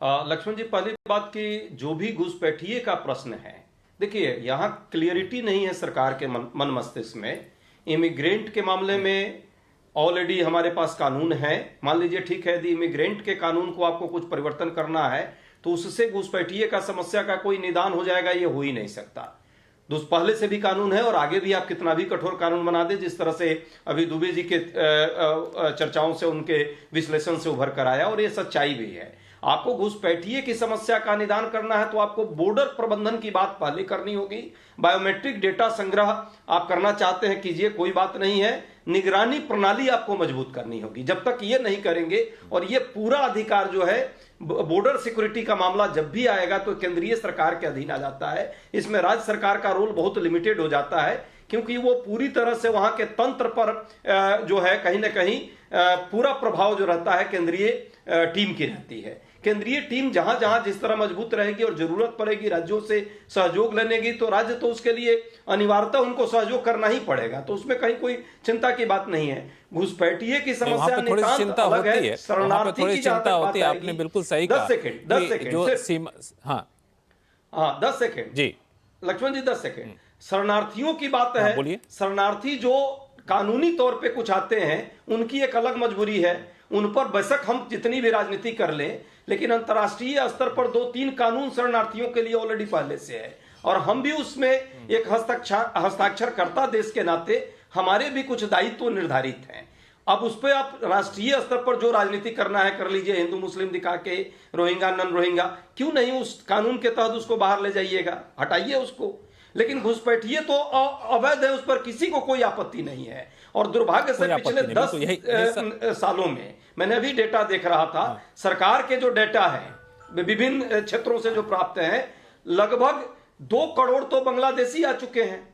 लक्ष्मण जी, पहली बात की जो भी घुसपैठिए का प्रश्न है, देखिए यहाँ क्लियरिटी नहीं है सरकार के मन मस्तिष्क में। इमिग्रेंट के मामले में ऑलरेडी हमारे पास कानून है। मान लीजिए ठीक है, यदि इमिग्रेंट के कानून को आपको कुछ परिवर्तन करना है तो उससे घुसपैठिए का समस्या का कोई निदान हो जाएगा, ये हो ही नहीं सकता। पहले से भी कानून है और आगे भी आप कितना भी कठोर कानून बना दे, जिस तरह से अभी दुबे जी के चर्चाओं से, उनके विश्लेषण से उभर कर आया, और ये सच्चाई भी है। आपको घुसपैठिए की समस्या का निदान करना है तो आपको बॉर्डर प्रबंधन की बात पहले करनी होगी। बायोमेट्रिक डेटा संग्रह आप करना चाहते हैं कीजिए, कोई बात नहीं है। निगरानी प्रणाली आपको मजबूत करनी होगी। जब तक ये नहीं करेंगे, और ये पूरा अधिकार जो है बॉर्डर सिक्योरिटी का मामला जब भी आएगा तो केंद्रीय सरकार के अधीन आ जाता है। इसमें राज्य सरकार का रोल बहुत लिमिटेड हो जाता है, क्योंकि वो पूरी तरह से वहां के तंत्र पर जो है कहीं ना कहीं पूरा प्रभाव जो रहता है केंद्रीय टीम की रहती है। केंद्रीय टीम जहां जहां जिस तरह मजबूत रहेगी और जरूरत पड़ेगी राज्यों से सहयोग लेने तो राज्य तो उसके लिए अनिवार्यता उनको सहयोग करना ही पड़ेगा, तो उसमें कहीं कोई चिंता की बात नहीं है। घुसपैठिए की समस्या थोड़ी चिंता होती है, थोड़ी चिंता होती है। आपने बिल्कुल सही कहा। 10 सेकेंड जो सीमा, हाँ 10 सेकेंड जी लक्ष्मण जी, 10 सेकेंड। शरणार्थियों की बात है। शरणार्थी जो कानूनी तौर पे कुछ आते हैं, उनकी एक अलग मजबूरी है। उन पर बेशक हम जितनी भी राजनीति कर लें, लेकिन अंतर्राष्ट्रीय स्तर पर 2-3 कानून शरणार्थियों के लिए ऑलरेडी पहले से है, और हम भी उसमें एक हस्ताक्षरकर्ता देश के नाते हमारे भी कुछ दायित्व निर्धारित हैं। अब उस पर आप राष्ट्रीय स्तर पर जो राजनीति करना है कर लीजिए, हिंदू मुस्लिम दिखा के, रोहिंग्या नन रोहिंग्या, क्यों नहीं उस कानून के तहत उसको बाहर ले जाइएगा, हटाइए उसको। लेकिन घुसपैठिए तो अवैध है, उस पर किसी को कोई आपत्ति नहीं है। और दुर्भाग्य से पिछले 10 सालों में मैंने अभी डेटा देख रहा था, सरकार के जो डेटा है विभिन्न क्षेत्रों से जो प्राप्त है, लगभग 2 करोड़ तो बांग्लादेशी आ चुके हैं।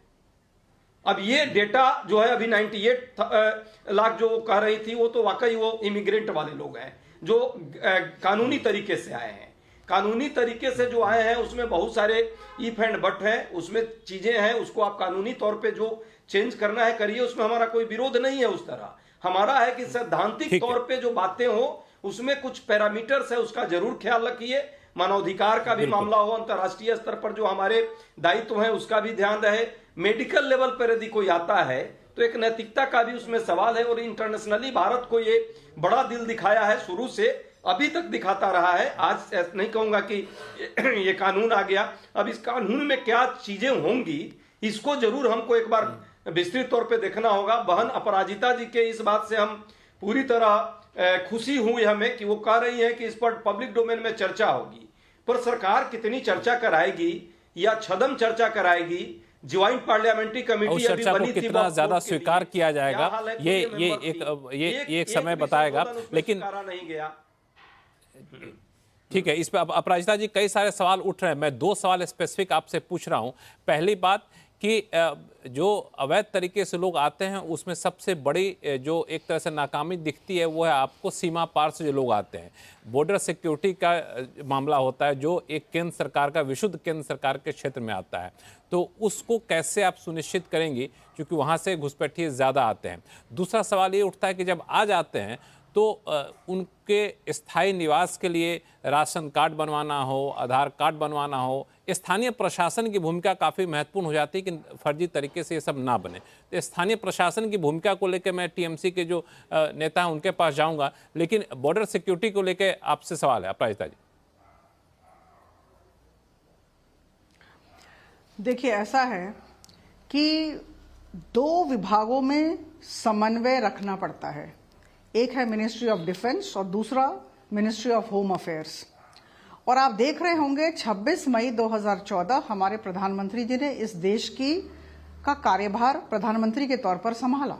अब ये डेटा जो है अभी 98 लाख जो कह रही थी, वो तो वाकई वो इमिग्रेंट वाले लोग हैं जो कानूनी तरीके से आए हैं। कानूनी तरीके से जो आए हैं उसमें बहुत सारे इफ एंड बट हैं, उसमें चीजें हैं, उसको आप कानूनी तौर पे जो चेंज करना है करिए, उसमें हमारा कोई विरोध नहीं है। उस तरह हमारा है कि सैद्धांतिक तौर पे जो बातें हो उसमें कुछ पैरामीटर्स है, उसका जरूर ख्याल रखिए। मानवाधिकार का भी मामला हो, अंतर्राष्ट्रीय स्तर पर जो हमारे दायित्व हैं उसका भी ध्यान रहे। मेडिकल लेवल पर यदि कोई आता है तो एक नैतिकता का भी उसमें सवाल है। और इंटरनेशनली भारत को ये बड़ा दिल दिखाया है, शुरू से अभी तक दिखाता रहा है। आज नहीं कहूंगा कि ये कानून आ गया, अब इस कानून में क्या चीजें होंगी इसको जरूर हमको एक बार विस्तृत तौर पे देखना होगा। बहन अपराजिता जी के इस बात से हम पूरी तरह खुशी हुई हमें कि वो कह रही है कि इस पर पब्लिक डोमेन में चर्चा होगी, पर सरकार कितनी चर्चा कराएगी या छदम चर्चा कराएगी? ज्वाइंट पार्लियामेंट्री कमेटी अभी बनी थी, कितना ज्यादा स्वीकार किया जाएगा ये एक समय बताएगा। लेकिन नहीं गया। ठीक है, इस पे अपराजिता जी कई सारे सवाल उठ रहे हैं। मैं 2 सवाल स्पेसिफिक आपसे पूछ रहा हूं। पहली बात कि जो अवैध तरीके से लोग आते हैं उसमें सबसे बड़ी जो एक तरह से नाकामी दिखती है वो है आपको सीमा पार से जो लोग आते हैं। बॉर्डर सिक्योरिटी का मामला होता है जो एक केंद्र सरकार का, विशुद्ध केंद्र सरकार के क्षेत्र में आता है, तो उसको कैसे आप सुनिश्चित करेंगी, क्योंकि वहाँ से घुसपैठिए ज़्यादा आते हैं। दूसरा सवाल ये उठता है कि जब आ जाते हैं तो उनके स्थायी निवास के लिए राशन कार्ड बनवाना हो, आधार कार्ड बनवाना हो, स्थानीय प्रशासन की भूमिका काफ़ी महत्वपूर्ण हो जाती है कि फर्जी तरीके से ये सब ना बने। तो स्थानीय प्रशासन की भूमिका को लेकर मैं टीएमसी के जो नेता हैं उनके पास जाऊंगा, लेकिन बॉर्डर सिक्योरिटी को लेकर आपसे सवाल है अपराजिता जी। देखिए, ऐसा है कि 2 विभागों में समन्वय रखना पड़ता है। एक है मिनिस्ट्री ऑफ डिफेंस और दूसरा मिनिस्ट्री ऑफ होम अफेयर्स। और आप देख रहे होंगे 26 मई 2014 हमारे प्रधानमंत्री जी ने इस देश का कार्यभार प्रधानमंत्री के तौर पर संभाला,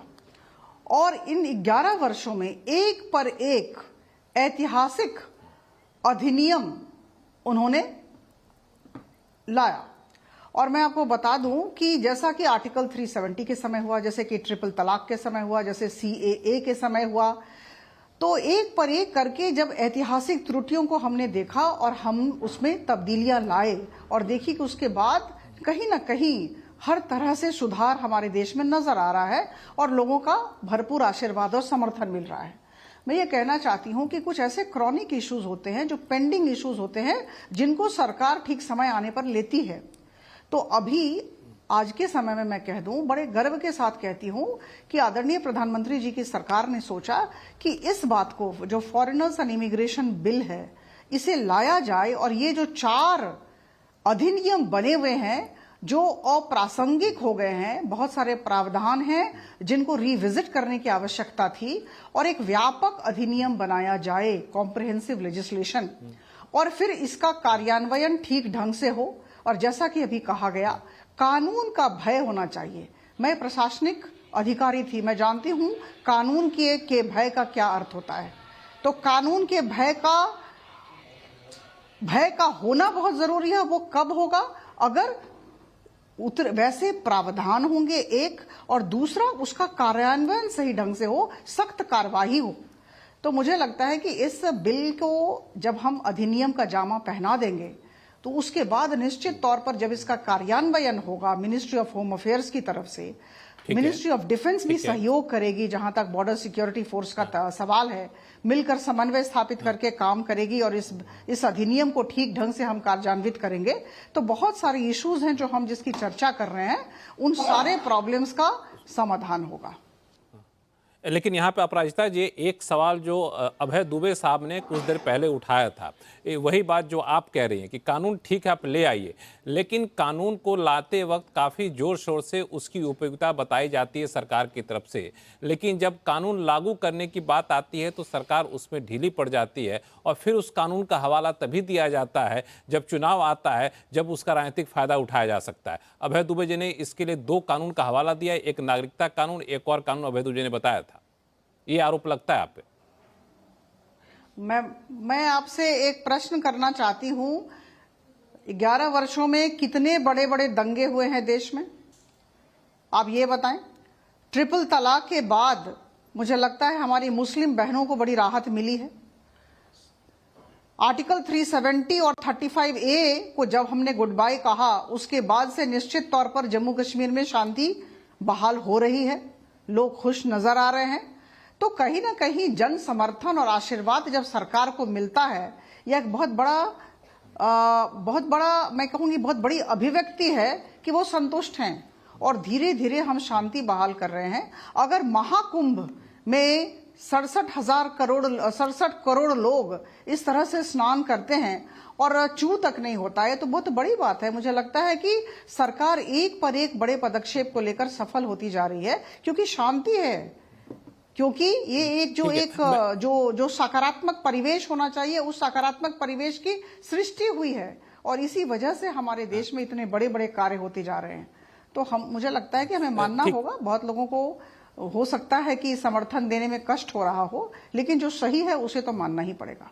और इन 11 वर्षों में एक पर एक ऐतिहासिक अधिनियम उन्होंने लाया। और मैं आपको बता दूं कि जैसा कि आर्टिकल 370 के समय हुआ, जैसे कि ट्रिपल तलाक के समय हुआ, जैसे CAA के समय हुआ, तो एक पर एक करके जब ऐतिहासिक त्रुटियों को हमने देखा और हम उसमें तब्दीलियां लाए और देखी कि उसके बाद कहीं ना कहीं हर तरह से सुधार हमारे देश में नजर आ रहा है और लोगों का भरपूर आशीर्वाद और समर्थन मिल रहा है। मैं ये कहना चाहती हूं कि कुछ ऐसे क्रॉनिक इश्यूज होते हैं, जो पेंडिंग इश्यूज होते हैं, जिनको सरकार ठीक समय आने पर लेती है। तो अभी आज के समय में मैं कह दूं, बड़े गर्व के साथ कहती हूं कि आदरणीय प्रधानमंत्री जी की सरकार ने सोचा कि इस बात को, जो फॉरेनर्स एंड इमिग्रेशन बिल है, इसे लाया जाए और ये जो 4 अधिनियम बने हुए हैं जो अप्रासंगिक हो गए हैं, बहुत सारे प्रावधान हैं जिनको रिविजिट करने की आवश्यकता थी, और एक व्यापक अधिनियम बनाया जाए, कॉम्प्रिहेंसिव लेजिस्लेशन, और फिर इसका कार्यान्वयन ठीक ढंग से हो। और जैसा कि अभी कहा गया, कानून का भय होना चाहिए। मैं प्रशासनिक अधिकारी थी, मैं जानती हूं कानून के भय का क्या अर्थ होता है। तो कानून के भय का होना बहुत जरूरी है। वो कब होगा? अगर वैसे प्रावधान होंगे एक, और दूसरा उसका कार्यान्वयन सही ढंग से हो, सख्त कार्यवाही हो। तो मुझे लगता है कि इस बिल को जब हम अधिनियम का जामा पहना देंगे तो उसके बाद निश्चित तौर पर जब इसका कार्यान्वयन होगा मिनिस्ट्री ऑफ होम अफेयर्स की तरफ से, मिनिस्ट्री ऑफ डिफेंस भी सहयोग करेगी, जहां तक बॉर्डर सिक्योरिटी फोर्स का सवाल है, मिलकर समन्वय स्थापित करके काम करेगी और इस अधिनियम को ठीक ढंग से हम कार्यान्वित करेंगे, तो बहुत सारे इश्यूज हैं जो हम जिसकी चर्चा कर रहे हैं, उन सारे प्रॉब्लम्स का समाधान होगा। लेकिन यहाँ पे अपराजिता जी, एक सवाल जो अभय दुबे साहब ने कुछ देर पहले उठाया था, वही बात जो आप कह रही हैं कि कानून ठीक है आप ले आइए, लेकिन कानून को लाते वक्त काफ़ी जोर शोर से उसकी उपयोगिता बताई जाती है सरकार की तरफ से, लेकिन जब कानून लागू करने की बात आती है तो सरकार उसमें ढीली पड़ जाती है और फिर उस कानून का हवाला तभी दिया जाता है जब चुनाव आता है, जब उसका राजनीतिक फायदा उठाया जा सकता है। अभय दुबे जी ने इसके लिए 2 कानून का हवाला दिया, एक नागरिकता कानून, एक और कानून अभय दुबे ने बताया था। ये आरोप लगता है आप पे? मैं आपसे एक प्रश्न करना चाहती हूं, 11 वर्षों में कितने बड़े बड़े दंगे हुए हैं देश में, आप ये बताएं। ट्रिपल तलाक के बाद मुझे लगता है हमारी मुस्लिम बहनों को बड़ी राहत मिली है। आर्टिकल 370 और 35A को जब हमने गुड बाय कहा, उसके बाद से निश्चित तौर पर जम्मू कश्मीर में शांति बहाल हो रही है, लोग खुश नजर आ रहे हैं। तो कहीं ना कहीं जन समर्थन और आशीर्वाद जब सरकार को मिलता है, यह एक बहुत बड़ा मैं कहूंगी बहुत बड़ी अभिव्यक्ति है कि वो संतुष्ट हैं और धीरे धीरे हम शांति बहाल कर रहे हैं। अगर महाकुंभ में 67 करोड़ लोग इस तरह से स्नान करते हैं और चू तक नहीं होता है, तो बहुत बड़ी बात है। मुझे लगता है कि सरकार एक पर एक बड़े पदक्षेप को लेकर सफल होती जा रही है, क्योंकि शांति है, क्योंकि ये जो सकारात्मक परिवेश होना चाहिए, उस सकारात्मक परिवेश की सृष्टि हुई है, और इसी वजह से हमारे देश में इतने बड़े बड़े कार्य होते जा रहे हैं। तो मुझे लगता है कि हमें मानना होगा, बहुत लोगों को हो सकता है कि समर्थन देने में कष्ट हो रहा हो, लेकिन जो सही है उसे तो मानना ही पड़ेगा।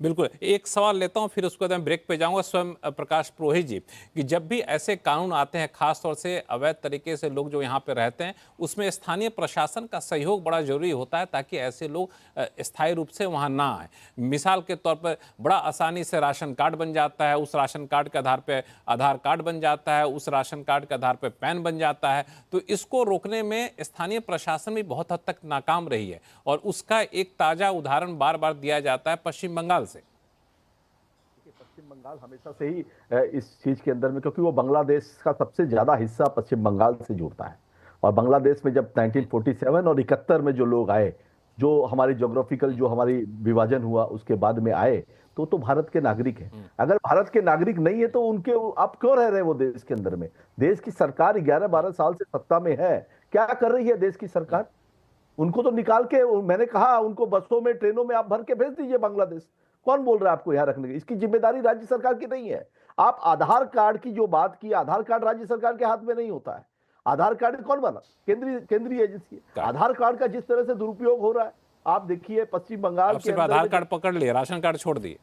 बिल्कुल। एक सवाल लेता हूं, फिर उसके बाद मैं ब्रेक पे जाऊंगा। स्वयं प्रकाश पुरोहित जी, कि जब भी ऐसे कानून आते हैं, खासतौर से अवैध तरीके से लोग जो यहाँ पे रहते हैं, उसमें स्थानीय प्रशासन का सहयोग बड़ा जरूरी होता है ताकि ऐसे लोग स्थायी रूप से वहाँ ना आए। मिसाल के तौर पर बड़ा आसानी से राशन कार्ड बन जाता है, उस राशन कार्ड के आधार पर आधार कार्ड बन जाता है, उस राशन कार्ड के आधार पर पैन बन जाता है। तो इसको रोकने में स्थानीय प्रशासन भी बहुत हद तक नाकाम रही है, और उसका एक ताज़ा उदाहरण बार बार दिया जाता है पश्चिम बंगाल से। पश्चिम बंगाल हमेशा से ही इस चीज के अंदर में, क्योंकि वो बांग्लादेश का सबसे ज्यादा हिस्सा पश्चिम बंगाल से जुड़ता है, और बांग्लादेश में जब 1947 और 71 में जो लोग आए, जो हमारी ज्योग्राफिकल जो हमारी विभाजन हुआ उसके बाद में आए, तो भारत के नागरिक हैं। अगर भारत के नागरिक नहीं है तो उनके आप क्यों रह रहे हैं वो देश के अंदर में? देश की सरकार 11-12 साल से सत्ता में है, क्या कर रही है देश की सरकार? उनको तो निकाल के, मैंने कहा उनको बसों में ट्रेनों में आप भर के भेज दीजिए बांग्लादेश। कौन बोल रहा है आपको यहाँ रखने की? इसकी जिम्मेदारी राज्य सरकार की नहीं है। आप आधार कार्ड की जो बात की, आधार कार्ड राज्य सरकार के हाथ में नहीं होता है। आधार कार्ड कौन बना? केंद्रीय एजेंसी है। आधार कार्ड का जिस तरह से दुरुपयोग हो रहा है, आप देखिए पश्चिम बंगाल के अंदर आधार कार्ड पकड़ लिए, राशन कार्ड छोड़ दिए।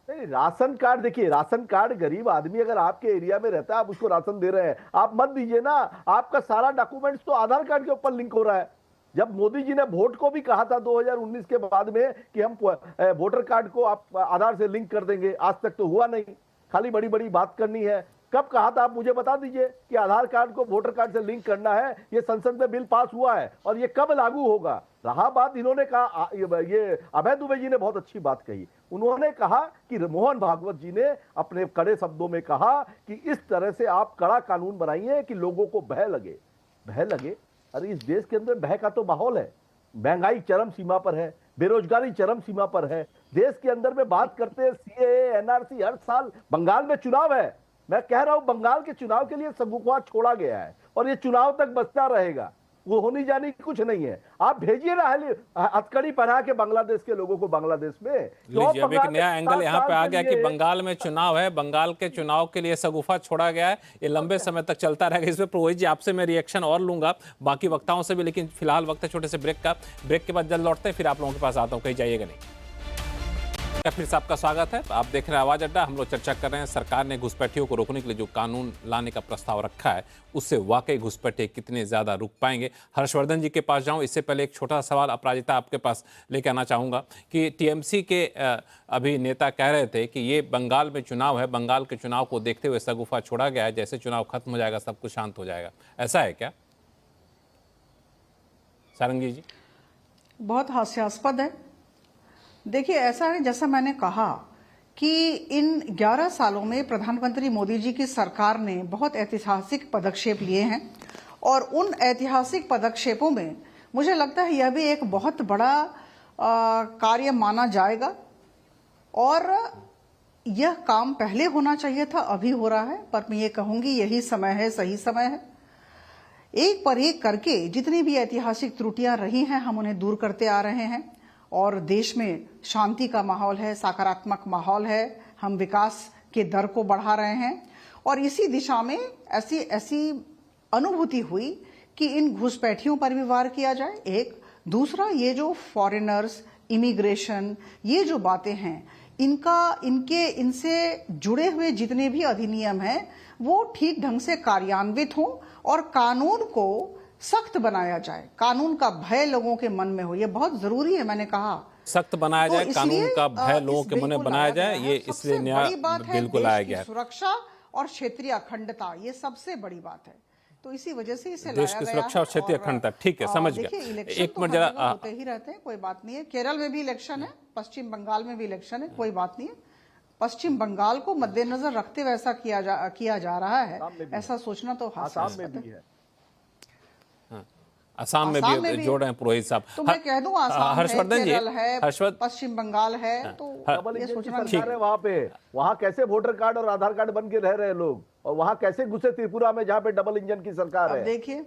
नहीं, राशन कार्ड देखिए, राशन कार्ड गरीब आदमी अगर आपके एरिया में रहता है, आप उसको राशन दे रहे हैं, आप मत दीजिए ना। आपका सारा डॉक्यूमेंट्स तो आधार कार्ड के ऊपर लिंक हो रहा है। जब मोदी जी ने वोट को भी कहा था 2019 के बाद में कि हम वोटर कार्ड को आप आधार से लिंक कर देंगे, आज तक तो हुआ नहीं, खाली बड़ी बड़ी बात करनी है। कब कहा था आप मुझे बता दीजिए कि आधार कार्ड को वोटर कार्ड से लिंक करना है? ये संसद में बिल पास हुआ है और ये कब लागू होगा? रहा बात, इन्होंने कहा, ये अभय दुबे जी ने बहुत अच्छी बात कही। उन्होंने कहा कि मोहन भागवत जी ने अपने कड़े शब्दों में कहा कि इस तरह से आप कड़ा कानून बनाइए कि लोगों को भय लगे। भय लगे? अरे इस देश के अंदर भय का तो माहौल है, महंगाई चरम सीमा पर है, बेरोजगारी चरम सीमा पर है। देश के अंदर में बात करते हैं सीएए, एनआरसी, हर साल बंगाल में चुनाव है। मैं कह रहा हूं बंगाल के चुनाव के लिए सगुफा छोड़ा गया है और ये चुनाव तक बचता रहेगा, वो होनी जानी कुछ नहीं है। आप भेजिए ना हथकड़ी पहना के बांग्लादेश के लोगों को बांग्लादेश में। लीजिए, अब एक नया एंगल यहाँ पे आ गया कि बंगाल में चुनाव है, बंगाल के चुनाव के लिए सगुफा छोड़ा गया है, ये लंबे समय तक चलता रहेगा। इसमें पुरोहित जी आपसे मैं रिएक्शन और लूंगा, बाकी वक्ताओं से भी, लेकिन फिलहाल वक्त है छोटे से ब्रेक का। ब्रेक के बाद जल्द लौटते हैं, फिर आप लोगों के पास आता हूँ, कहीं जाइएगा नहीं। फिर से आपका स्वागत है। आप देख रहे हैं आवाज अड्डा। हम लोग चर्चा कर रहे हैं सरकार ने घुसपैठियों को रोकने के लिए जो कानून लाने का प्रस्ताव रखा है, उससे वाकई घुसपैठिए कितने ज्यादा रुक पाएंगे। हर्षवर्धन जी के पास जाऊं, इससे पहले एक छोटा सवाल अपराजिता आपके पास लेकर आना चाहूंगा कि टीएमसी के अभी नेता कह रहे थे कि ये बंगाल में चुनाव है, बंगाल के चुनाव को देखते हुए सगुफा छोड़ा गया है, जैसे चुनाव खत्म हो जाएगा सब कुछ शांत हो जाएगा, ऐसा है क्या सारंगी जी? बहुत हास्यास्पद है। देखिए, ऐसा है जैसा मैंने कहा कि इन 11 सालों में प्रधानमंत्री मोदी जी की सरकार ने बहुत ऐतिहासिक पदक्षेप लिए हैं और उन ऐतिहासिक पदक्षेपों में मुझे लगता है यह भी एक बहुत बड़ा कार्य माना जाएगा और यह काम पहले होना चाहिए था, अभी हो रहा है। पर मैं ये कहूंगी यही समय है, सही समय है। एक पर एक करके जितनी भी ऐतिहासिक त्रुटियां रही हैं हम उन्हें दूर करते आ रहे हैं और देश में शांति का माहौल है, सकारात्मक माहौल है, हम विकास के दर को बढ़ा रहे हैं और इसी दिशा में ऐसी अनुभूति हुई कि इन घुसपैठियों पर भी वार किया जाए। एक दूसरा, ये जो फॉरेनर्स, इमिग्रेशन, ये जो बातें हैं, इनसे जुड़े हुए जितने भी अधिनियम हैं वो ठीक ढंग से कार्यान्वित हों और कानून को सख्त बनाया जाए, कानून का भय लोगों के मन में हो, ये बहुत जरूरी है। मैंने कहा सख्त बनाया जाए, कानून का भय लोगों के मन में बनाया जाए, ये इसलिए नया बिल को लाया गया है। सुरक्षा और क्षेत्रीय अखंडता, ये सबसे बड़ी बात है, तो इसी वजह से इसे देश की सुरक्षा और क्षेत्रीय अखंडता, ठीक है, समझ गया। एक मिनट जरा, होते ही रहते हैं, कोई बात नहीं है। केरल में भी इलेक्शन है, पश्चिम बंगाल में भी इलेक्शन है, कोई बात नहीं है। पश्चिम बंगाल को मद्देनजर रखते हुए ऐसा किया जा रहा है, ऐसा सोचना तो हास्यास्पद है। असम में भी जोड़ रहे हैं पुरोहित साहब। तो मैं कह दूं आसाम हर्षवर्धन जी, है, पश्चिम बंगाल है, तो ये सोचना ठीक है। वहाँ पे कैसे वोटर कार्ड और आधार कार्ड बन के रह रहे लोग और वहाँ कैसे घुसे त्रिपुरा में जहाँ पे डबल इंजन की सरकार है। देखिए,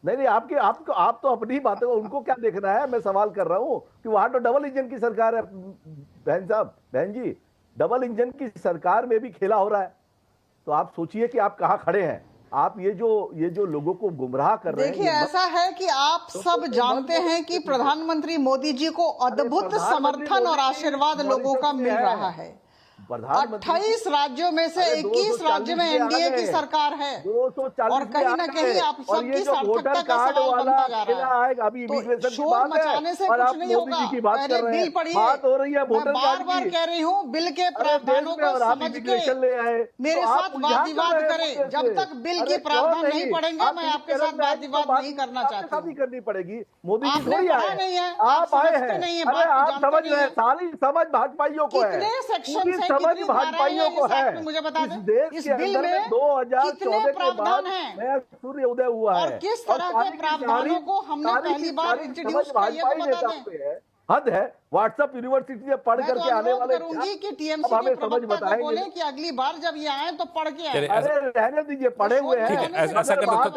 नहीं, आप तो अपनी बातें, उनको क्या देखना है। मैं सवाल कर रहा हूँ कि वहाँ तो डबल इंजन की सरकार है। बहन जी, डबल इंजन की सरकार में भी खेला हो रहा है, तो आप सोचिए कि आप कहाँ खड़े हैं। आप ये जो लोगों को गुमराह कर रहे हैं। देखिए, ऐसा है कि आप सब जानते हैं कि प्रधानमंत्री मोदी जी को अद्भुत समर्थन और आशीर्वाद लोगों का मिल रहा है। 28 राज्यों में से 21 राज्य में एनडीए की सरकार है और कहीं ना कहीं आप सबकी सार्थकता का सवाल बनता जा रहा है। तो शोर मचाने से कुछ नहीं होगा, पहले बिल पढ़िए। मैं बार बार कह रही हूँ, बिल के प्रावधानों को समझ के मेरे साथ वाद विवाद करें। जब तक बिल के प्रावधान नहीं पढ़ेंगे मैं आपके साथ वाद विवाद नहीं करना चाहती हूँ। करनी पड़ेगी। मोदी जी थोड़ी आए नहीं है, आप आए हैं, आप समझ रहे हैं। सारी समझ भाजपाइयों को है, कितने सेक्शन समझ भाजपाइयों को है। मुझे बता दें, इस देश के अंदर में 2014 के बाद नया सूर्य उदय हुआ है और किस तरह के प्रावधानों को हमने पहली बार इंट्रोड्यूस किया, ये तो बता दें। हद है। व्हाट्सएप यूनिवर्सिटी से पढ़ करके आने वाले करूंगी कि टीएमसी के प्रवक्ता को बोले कि अगली बार जब ये आए तो पढ़ के आए। अरे रहने दीजिए, पढ़े हुए हैं। ठीक है, ऐसा करते तो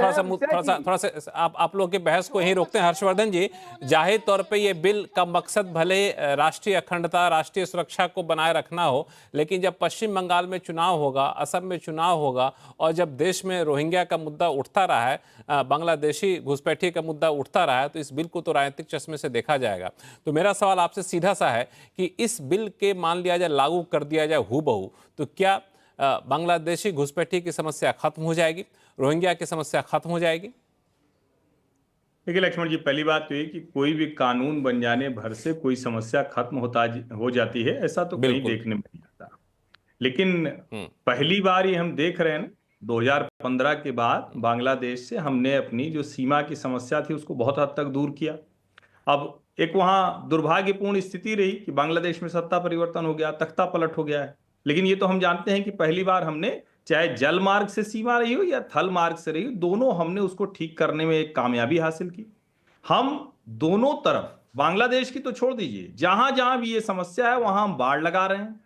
थोड़ा सा आप लोग के बहस को यहीं रोकते हैं। हर्षवर्धन जी, जाहिर तौर पे ये बिल का मकसद भले राष्ट्रीय अखंडता, राष्ट्रीय सुरक्षा को बनाए रखना हो, लेकिन जब पश्चिम बंगाल में चुनाव होगा, असम में चुनाव होगा और जब देश में रोहिंग्या का मुद्दा उठता रहा है, बांग्लादेशी घुसपैठिए का मुद्दा उठता रहा है, तो इस बिल को तो राजनीतिक चश्मे से देखा जाएगा। तो मेरा सवाल आपसे सीधा सा है कि इस बिल के मान लिया जाए, लागू कर दिया जाए हूबहू, तो क्या बांग्लादेशी घुसपैठिए की समस्या खत्म हो जाएगी, रोहिंग्या की समस्या खत्म हो जाएगी? देखिए लक्ष्मण जी, पहली बात तो ये कि कोई भी कानून बन जाने भर से कोई समस्या खत्म हो जाती है, ऐसा तो कहीं देखने में नहीं आता। लेकिन पहली बार ये हम देख रहे हैं 2015 के बाद बांग्लादेश से हमने अपनी जो सीमा की समस्या थी उसको बहुत हद तक दूर किया। अब एक वहां दुर्भाग्यपूर्ण स्थिति रही कि बांग्लादेश में सत्ता परिवर्तन हो गया, तख्ता पलट हो गया है, लेकिन ये तो हम जानते हैं कि पहली बार हमने, चाहे जल मार्ग से सीमा रही हो या थल मार्ग से रही हो, दोनों हमने उसको ठीक करने में एक कामयाबी हासिल की। हम दोनों तरफ, बांग्लादेश की तो छोड़ दीजिए, जहां जहां भी ये समस्या है वहां हम बाड़ लगा रहे हैं।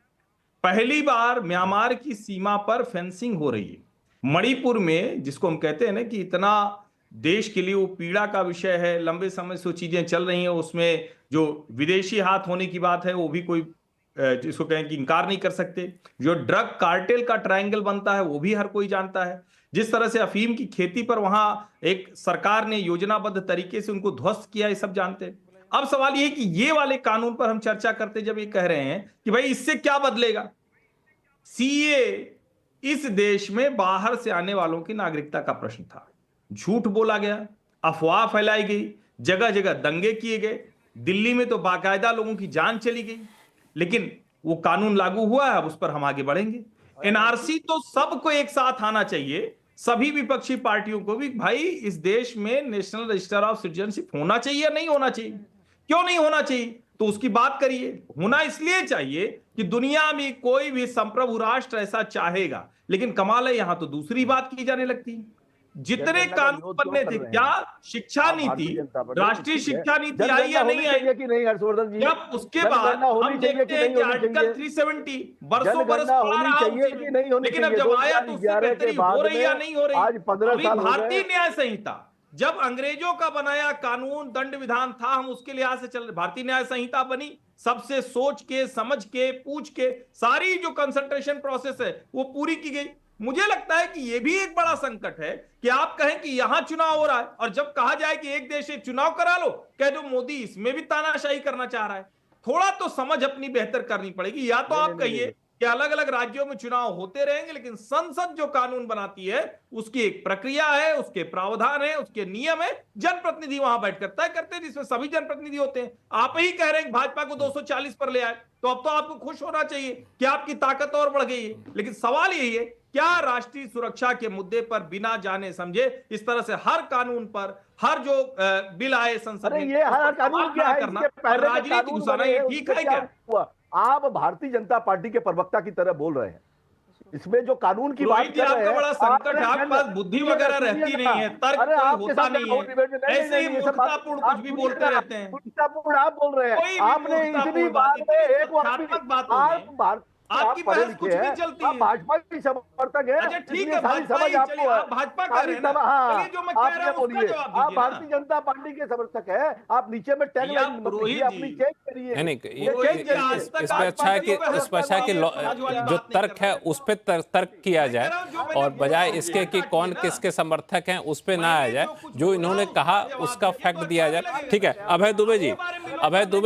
पहली बार म्यांमार की सीमा पर फेंसिंग हो रही है। मणिपुर में, जिसको हम कहते हैं ना कि इतना देश के लिए वो पीड़ा का विषय है, लंबे समय से वो चीजें चल रही हैं, उसमें जो विदेशी हाथ होने की बात है वो भी कोई जिसको कहें कि इंकार नहीं कर सकते। जो ड्रग कार्टेल का ट्रायंगल बनता है वो भी हर कोई जानता है। जिस तरह से अफीम की खेती पर वहां एक सरकार ने योजनाबद्ध तरीके से उनको ध्वस्त किया, ये सब जानते हैं। अब सवाल ये है कि ये वाले कानून पर हम चर्चा करते जब ये कह रहे हैं कि भाई इससे क्या बदलेगा। सीए इस देश में बाहर से आने वालों की नागरिकता का प्रश्न था। झूठ बोला गया, अफवाह फैलाई गई, जगह जगह दंगे किए गए, दिल्ली में तो बाकायदा लोगों की जान चली गई, लेकिन वो कानून लागू हुआ है। अब उस पर हम आगे बढ़ेंगे। एनआरसी तो सबको एक साथ आना चाहिए, सभी विपक्षी पार्टियों को भी। भाई इस देश में नेशनल रजिस्टर ऑफ सिटीजनशिप होना चाहिए या नहीं होना चाहिए? क्यों नहीं होना चाहिए? तो उसकी बात करिए। होना इसलिए चाहिए कि दुनिया में कोई भी संप्रभु राष्ट्र ऐसा चाहेगा, लेकिन कमाल है यहां तो दूसरी बात की जाने लगती है। जितने कानून बनने थे, क्या शिक्षा नीति, राष्ट्रीय शिक्षा नीति आई या नहीं आई कि नहीं हर्षवर्धन जी? जब उसके बाद हम देखते हैं कि आर्टिकल 370 बरसों बरस पड़ा रहा उसी में, लेकिन अब जब आया तो उससे बेहतरी हो रही या नहीं हो रही? आज 15 साल भारतीय न्याय संहिता, जब अंग्रेजों का बनाया कानून दंड विधान था, हम उसके लिहाज से चल रहे। भारतीय न्याय संहिता बनी, सबसे सोच के, समझ के, पूछ के, सारी जो कंसंट्रेशन प्रोसेस है वो पूरी की गई। मुझे लगता है कि यह भी एक बड़ा संकट है कि आप कहें कि यहां चुनाव हो रहा है और जब कहा जाए कि एक देश एक चुनाव करा लो, कह दो मोदी इसमें भी तानाशाही करना चाह रहा है। थोड़ा तो समझ अपनी बेहतर करनी पड़ेगी। या तो आप कहिए कि अलग अलग राज्यों में चुनाव होते रहेंगे, लेकिन संसद जो कानून बनाती है उसकी एक प्रक्रिया है, उसके प्रावधान है, उसके नियम है। जनप्रतिनिधि वहां बैठकर तय करते हैं, जिसमें सभी जनप्रतिनिधि होते हैं। आप ही कह रहे हैं भाजपा को 240 पर ले आए, तो अब तो आपको खुश होना चाहिए कि आपकी ताकत और बढ़ गई है। लेकिन सवाल यही है, क्या राष्ट्रीय सुरक्षा के मुद्दे पर बिना जाने समझे इस तरह से हर कानून पर, हर जो बिल आए संसद में, ये हर कानून क्या है? करना और राजनीति घुसाना, ये ठीक है क्या? आप भारतीय जनता पार्टी के प्रवक्ता की तरह बोल रहे हैं। इसमें जो कानून की बात कर रहे हैं, बड़ा संकट है, आपके पास बुद्धि वगैरह रहती नहीं है, तर्क होता नहीं है, ऐसे ही मूर्खतापूर्ण कुछ भी बोलते रहते हैं। मूर्खतापूर्ण आप बोल रहे हैं। आपने इतनी बात में एक आपकी बहस कुछ भी चलती है। भाजपा की समर्थक है। अच्छा ठीक है, भाजपा कह रहे हैं ना, चलिए जो मैं कह रहा हूं उसका जवाब दीजिए। आप भारतीय जनता पार्टी के समर्थक है, आप नीचे में टैग अपनी चेंज करिए। नहीं, इस पे अच्छा है कि जो तर्क है उस पे तर्क किया जाए और बजाय इसके कि कौन किसके समर्थक हैं उस पे ना आया जाए। जो इन्होंने कहा उसका फैक्ट दिया जाए। ठीक है, अभय दुबे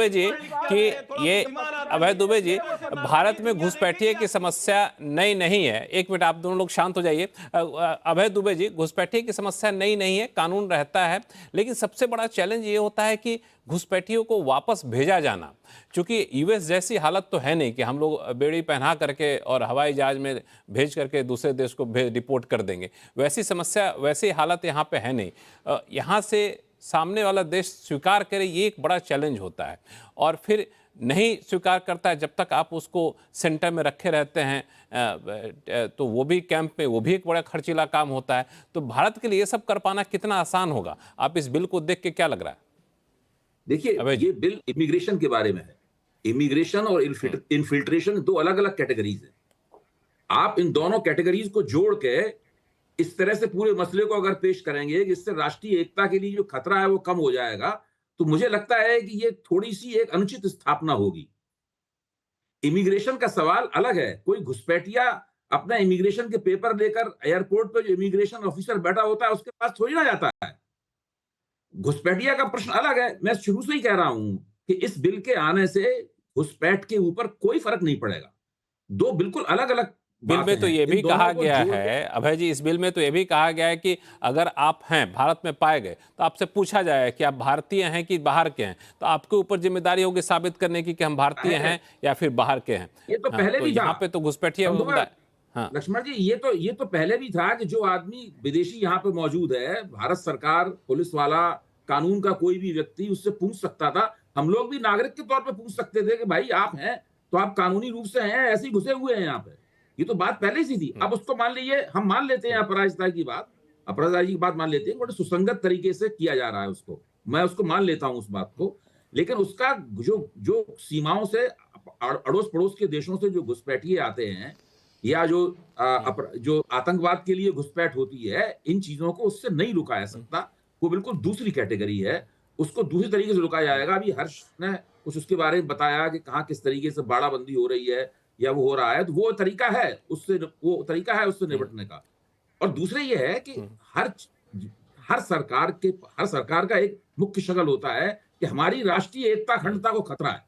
जी कि ये अभय दुबे जी, भारत में घुसपैठिए की समस्या नई नहीं है। एक मिनट आप दोनों लोग शांत हो जाइए। अभय दुबे जी, घुसपैठिए की समस्या नई नहीं है, कानून रहता है, लेकिन सबसे बड़ा चैलेंज ये होता है कि घुसपैठियों को वापस भेजा जाना। क्योंकि यूएस जैसी हालत तो है नहीं कि हम लोग बेड़ी पहना करके और हवाई जहाज में भेज करके दूसरे देश को रिपोर्ट कर देंगे। वैसी समस्या, वैसी हालत यहाँ पे है नहीं। यहाँ से सामने वाला देश स्वीकार करे, ये एक बड़ा चैलेंज होता है। और फिर नहीं स्वीकार करता है, जब तक आप उसको सेंटर में रखे रहते हैं तो वो भी कैंप में, वो भी एक बड़ा खर्चीला काम होता है। तो भारत के लिए ये सब कर पाना कितना आसान होगा? आप इस बिल को देख के क्या लग रहा है? देखिए, ये बिल इमिग्रेशन के बारे में है। इमिग्रेशन और इन्फिल्ट्रेशन दो अलग अलग कैटेगरीज है। आप इन दोनों कैटेगरीज को जोड़ के इस तरह से पूरे मसले को अगर पेश करेंगे कि इससे राष्ट्रीय एकता के लिए जो खतरा है वो कम हो जाएगा, तो मुझे लगता है कि ये थोड़ी सी एक अनुचित स्थापना होगी। इमिग्रेशन का सवाल अलग है। कोई घुसपैठिया अपना इमिग्रेशन के पेपर लेकर एयरपोर्ट पर जो इमिग्रेशन ऑफिसर बैठा होता है उसके पास थोड़ी ना जाता है। घुसपैठिया का प्रश्न अलग है। मैं शुरू से ही कह रहा हूं कि इस बिल के आने से घुसपैठ के ऊपर कोई फर्क नहीं पड़ेगा। दो बिल्कुल अलग अलग बिल में तो ये भी कहा गया है, अभय जी, इस बिल में तो ये भी कहा गया है कि अगर आप हैं, भारत में पाए गए, तो आपसे पूछा जाए कि आप भारतीय हैं कि बाहर के हैं, तो आपके ऊपर जिम्मेदारी होगी साबित करने की कि हम भारतीय हैं या फिर बाहर के हैं। ये तो पहले भी था। यहाँ पे तो घुसपैठिया लक्ष्मण जी, ये तो पहले भी था कि जो आदमी विदेशी यहाँ पे मौजूद है, भारत सरकार, पुलिस वाला, कानून का कोई भी व्यक्ति उससे पूछ सकता था। हम लोग भी नागरिक के तौर पे पूछ सकते थे कि भाई आप हैं तो आप कानूनी रूप से हैं, ऐसे ही घुसे हुए हैं यहाँ पे। ये तो बात पहले से थी। अब उसको मान लीजिए, हम मान लेते हैं अपराजिता की बात मान लेते हैं, बड़े सुसंगत तरीके से किया जा रहा है उसको। मैं उसको मान लेता हूं उस बात को, लेकिन उसका जो सीमाओं से अड़ोस पड़ोस के देशों से जो घुसपैठिए आते हैं या जो आतंकवाद के लिए घुसपैठ होती है, इन चीजों को उससे नहीं रुका जा सकता। वो बिल्कुल दूसरी कैटेगरी है, उसको दूसरी तरीके से रुका जाएगा। अभी हर्ष ने कुछ उसके बारे में बताया कि कहाँ किस तरीके से बाड़ाबंदी हो रही है या वो हो रहा है, तो वो तरीका है उससे निपटने का। और दूसरे ये है कि हर सरकार का एक मुख्य शक्ल होता है कि हमारी राष्ट्रीय एकता अखंडता को खतरा है,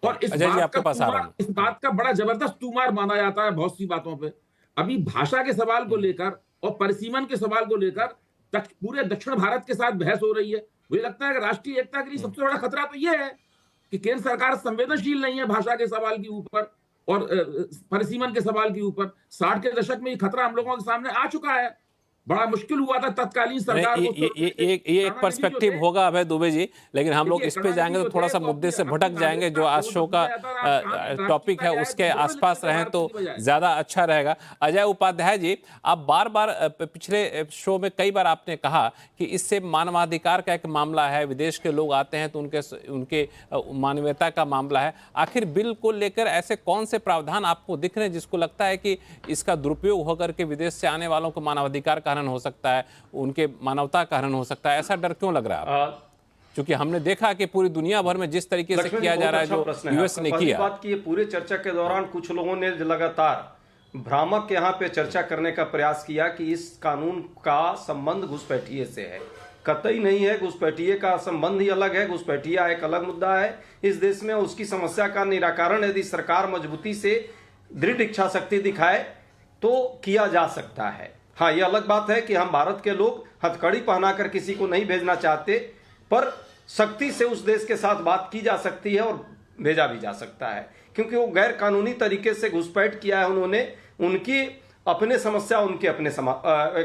और इस बात का बड़ा जबरदस्त तूमार माना जाता है बहुत सी बातों पे। अभी भाषा के सवाल को लेकर और परिसीमन के सवाल को लेकर पूरे दक्षिण भारत के साथ बहस हो रही है। मुझे लगता है कि राष्ट्रीय एकता के लिए सबसे बड़ा खतरा तो यह है कि केंद्र सरकार संवेदनशील नहीं है भाषा के सवाल के ऊपर और परिसीमन के सवाल के ऊपर। 60 के दशक में ये खतरा हम लोगों के सामने आ चुका है। बड़ा मुश्किल हुआ था तत्कालीन सरकार को। ये एक पर्सपेक्टिव होगा अभय दुबे जी, लेकिन हम लोग इस पे जाएंगे तो थोड़ा सा मुद्दे से भटक जाएंगे। जो आज शो का टॉपिक है उसके आसपास रहें तो ज्यादा अच्छा रहेगा। अजय उपाध्याय जी, आप बार बार पिछले शो में कई बार आपने कहा कि इससे मानवाधिकार का एक मामला है, विदेश के लोग आते हैं तो उनके मानवीयता का मामला है। आखिर बिल को लेकर ऐसे कौन से प्रावधान आपको दिख रहे हैं जिसको लगता है कि इसका दुरुपयोग होकर के विदेश से आने वालों को मानवाधिकार का हनन हो सकता है, उनके मानवता का हनन हो सकता है? ऐसा डर क्यों लग रहा है? क्योंकि हमने देखा कि पूरी दुनिया भर में जिस तरीके से किया जा रहा है, जो यूएस ने किया। बात की पूरे चर्चा के दौरान कुछ लोगों ने लगातार भ्रामक यहाँ पे चर्चा करने का प्रयास किया कि इस कानून का संबंध घुसपैठिए से है। कतई नहीं है। घुसपैठिए का संबंध ही अलग है, घुसपैठिया एक अलग मुद्दा है इस देश में। उसकी समस्या का निराकरण यदि सरकार मजबूती से दृढ़ इच्छा शक्ति दिखाए तो किया जा सकता है। हाँ, यह अलग बात है कि हम भारत के लोग हथकड़ी पहनाकर किसी को नहीं भेजना चाहते, पर सख्ती से उस देश के साथ बात की जा सकती है और भेजा भी जा सकता है, क्योंकि वो गैर कानूनी तरीके से घुसपैठ किया है उन्होंने। उनकी अपने समस्या, उनकी अपने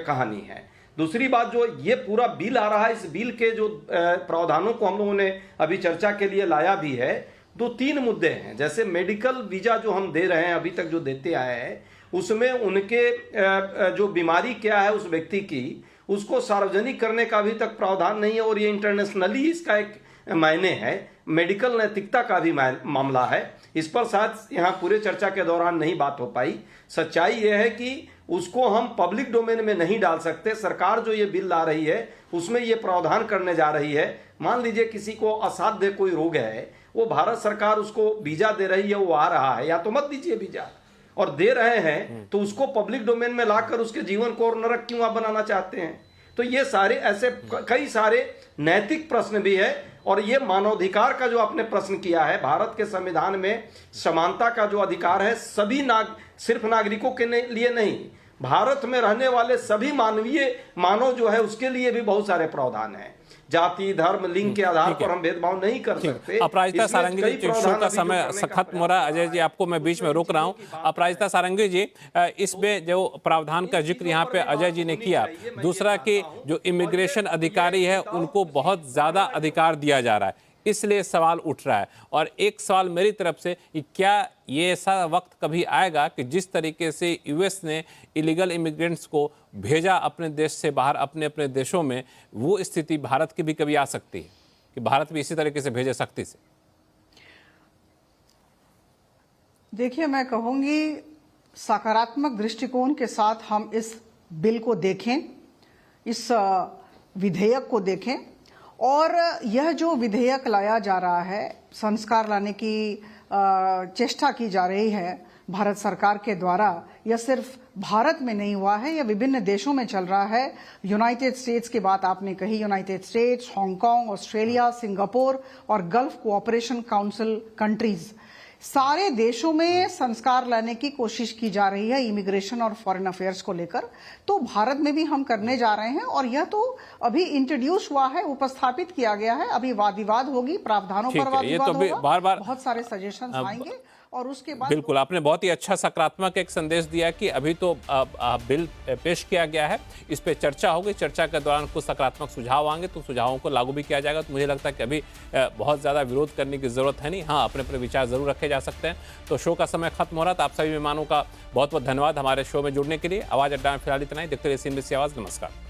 कहानी है। दूसरी बात, जो ये पूरा बिल आ रहा है, इस बिल के जो प्रावधानों को हम लोगों ने अभी चर्चा के लिए लाया भी है। 2-3 मुद्दे हैं, जैसे मेडिकल वीजा जो हम दे रहे हैं, अभी तक जो देते आए हैं, उसमें उनके जो बीमारी क्या है उस व्यक्ति की, उसको सार्वजनिक करने का अभी तक प्रावधान नहीं है। और ये इंटरनेशनली इसका एक मायने है, मेडिकल नैतिकता का भी मामला है। इस पर शायद यहाँ पूरे चर्चा के दौरान नहीं बात हो पाई। सच्चाई यह है कि उसको हम पब्लिक डोमेन में नहीं डाल सकते। सरकार जो ये बिल ला रही है उसमें ये प्रावधान करने जा रही है। मान लीजिए किसी को असाध्य कोई रोग है, वो भारत सरकार उसको वीजा दे रही है, वो आ रहा है, या तो मत दीजिए वीजा, और दे रहे हैं तो उसको पब्लिक डोमेन में लाकर उसके जीवन को और नरक क्यों आप बनाना चाहते हैं? तो ये सारे ऐसे कई सारे नैतिक प्रश्न भी है। और ये मानवाधिकार का जो आपने प्रश्न किया है, भारत के संविधान में समानता का जो अधिकार है, सभी सिर्फ नागरिकों के लिए नहीं, भारत में रहने वाले सभी मानव जो है उसके लिए भी बहुत सारे प्रावधान हैं। जाति, धर्म, लिंग के आधार पर हम भेदभाव नहीं कर सकते। अपराजिता सारंगी जी, शो का समय खत्म हो रहा है। अजय जी, आपको मैं बीच में रोक रहा हूं। अपराजिता सारंगी जी, इसमें जो प्रावधान का जिक्र यहाँ पे अजय जी ने किया, दूसरा कि जो इमिग्रेशन अधिकारी है उनको बहुत ज्यादा अधिकार दिया जा रहा है, इसलिए सवाल उठ रहा है। और एक सवाल मेरी तरफ से कि क्या ये ऐसा वक्त कभी आएगा कि जिस तरीके से यूएस ने इलीगल इमिग्रेंट्स को भेजा अपने देश से बाहर, अपने अपने देशों में, वो स्थिति भारत की भी कभी आ सकती है कि भारत भी इसी तरीके से भेजे सख्ती से? देखिए, मैं कहूंगी सकारात्मक दृष्टिकोण के साथ हम इस बिल को देखें, इस विधेयक को देखें। और यह जो विधेयक लाया जा रहा है, संस्कार लाने की चेष्टा की जा रही है भारत सरकार के द्वारा, यह सिर्फ भारत में नहीं हुआ है, यह विभिन्न देशों में चल रहा है। यूनाइटेड स्टेट्स की बात आपने कही, United states, Hong Kong, Australia, Singapore और गल्फ कोऑपरेशन काउंसिल कंट्रीज, सारे देशों में संस्कार लाने की कोशिश की जा रही है इमिग्रेशन और फॉरेन अफेयर्स को लेकर। तो भारत में भी हम करने जा रहे हैं, और यह तो अभी इंट्रोड्यूस हुआ है, उपस्थापित किया गया है। अभी वाद विवाद होगी, प्रावधानों पर वाद विवाद होगा, बार-बार बहुत सारे सजेशंस आएंगे और उसके बाद बिल्कुल आपने बहुत ही अच्छा सकारात्मक एक संदेश दिया कि अभी तो बिल पेश किया गया है, इस पे चर्चा होगी, चर्चा के दौरान कुछ सकारात्मक सुझाव आएंगे तो सुझावों को लागू भी किया जाएगा। तो मुझे लगता है कि अभी बहुत ज़्यादा विरोध करने की जरूरत है नहीं। हाँ, अपने अपने विचार जरूर रखे जा सकते हैं। तो शो का समय खत्म हो रहा था। आप सभी मेहमानों का बहुत बहुत धन्यवाद हमारे शो में जुड़ने के लिए। आवाज़ अड्डा में फिलहाल इतना ही। देखते रहिए CNBC आवाज़। नमस्कार।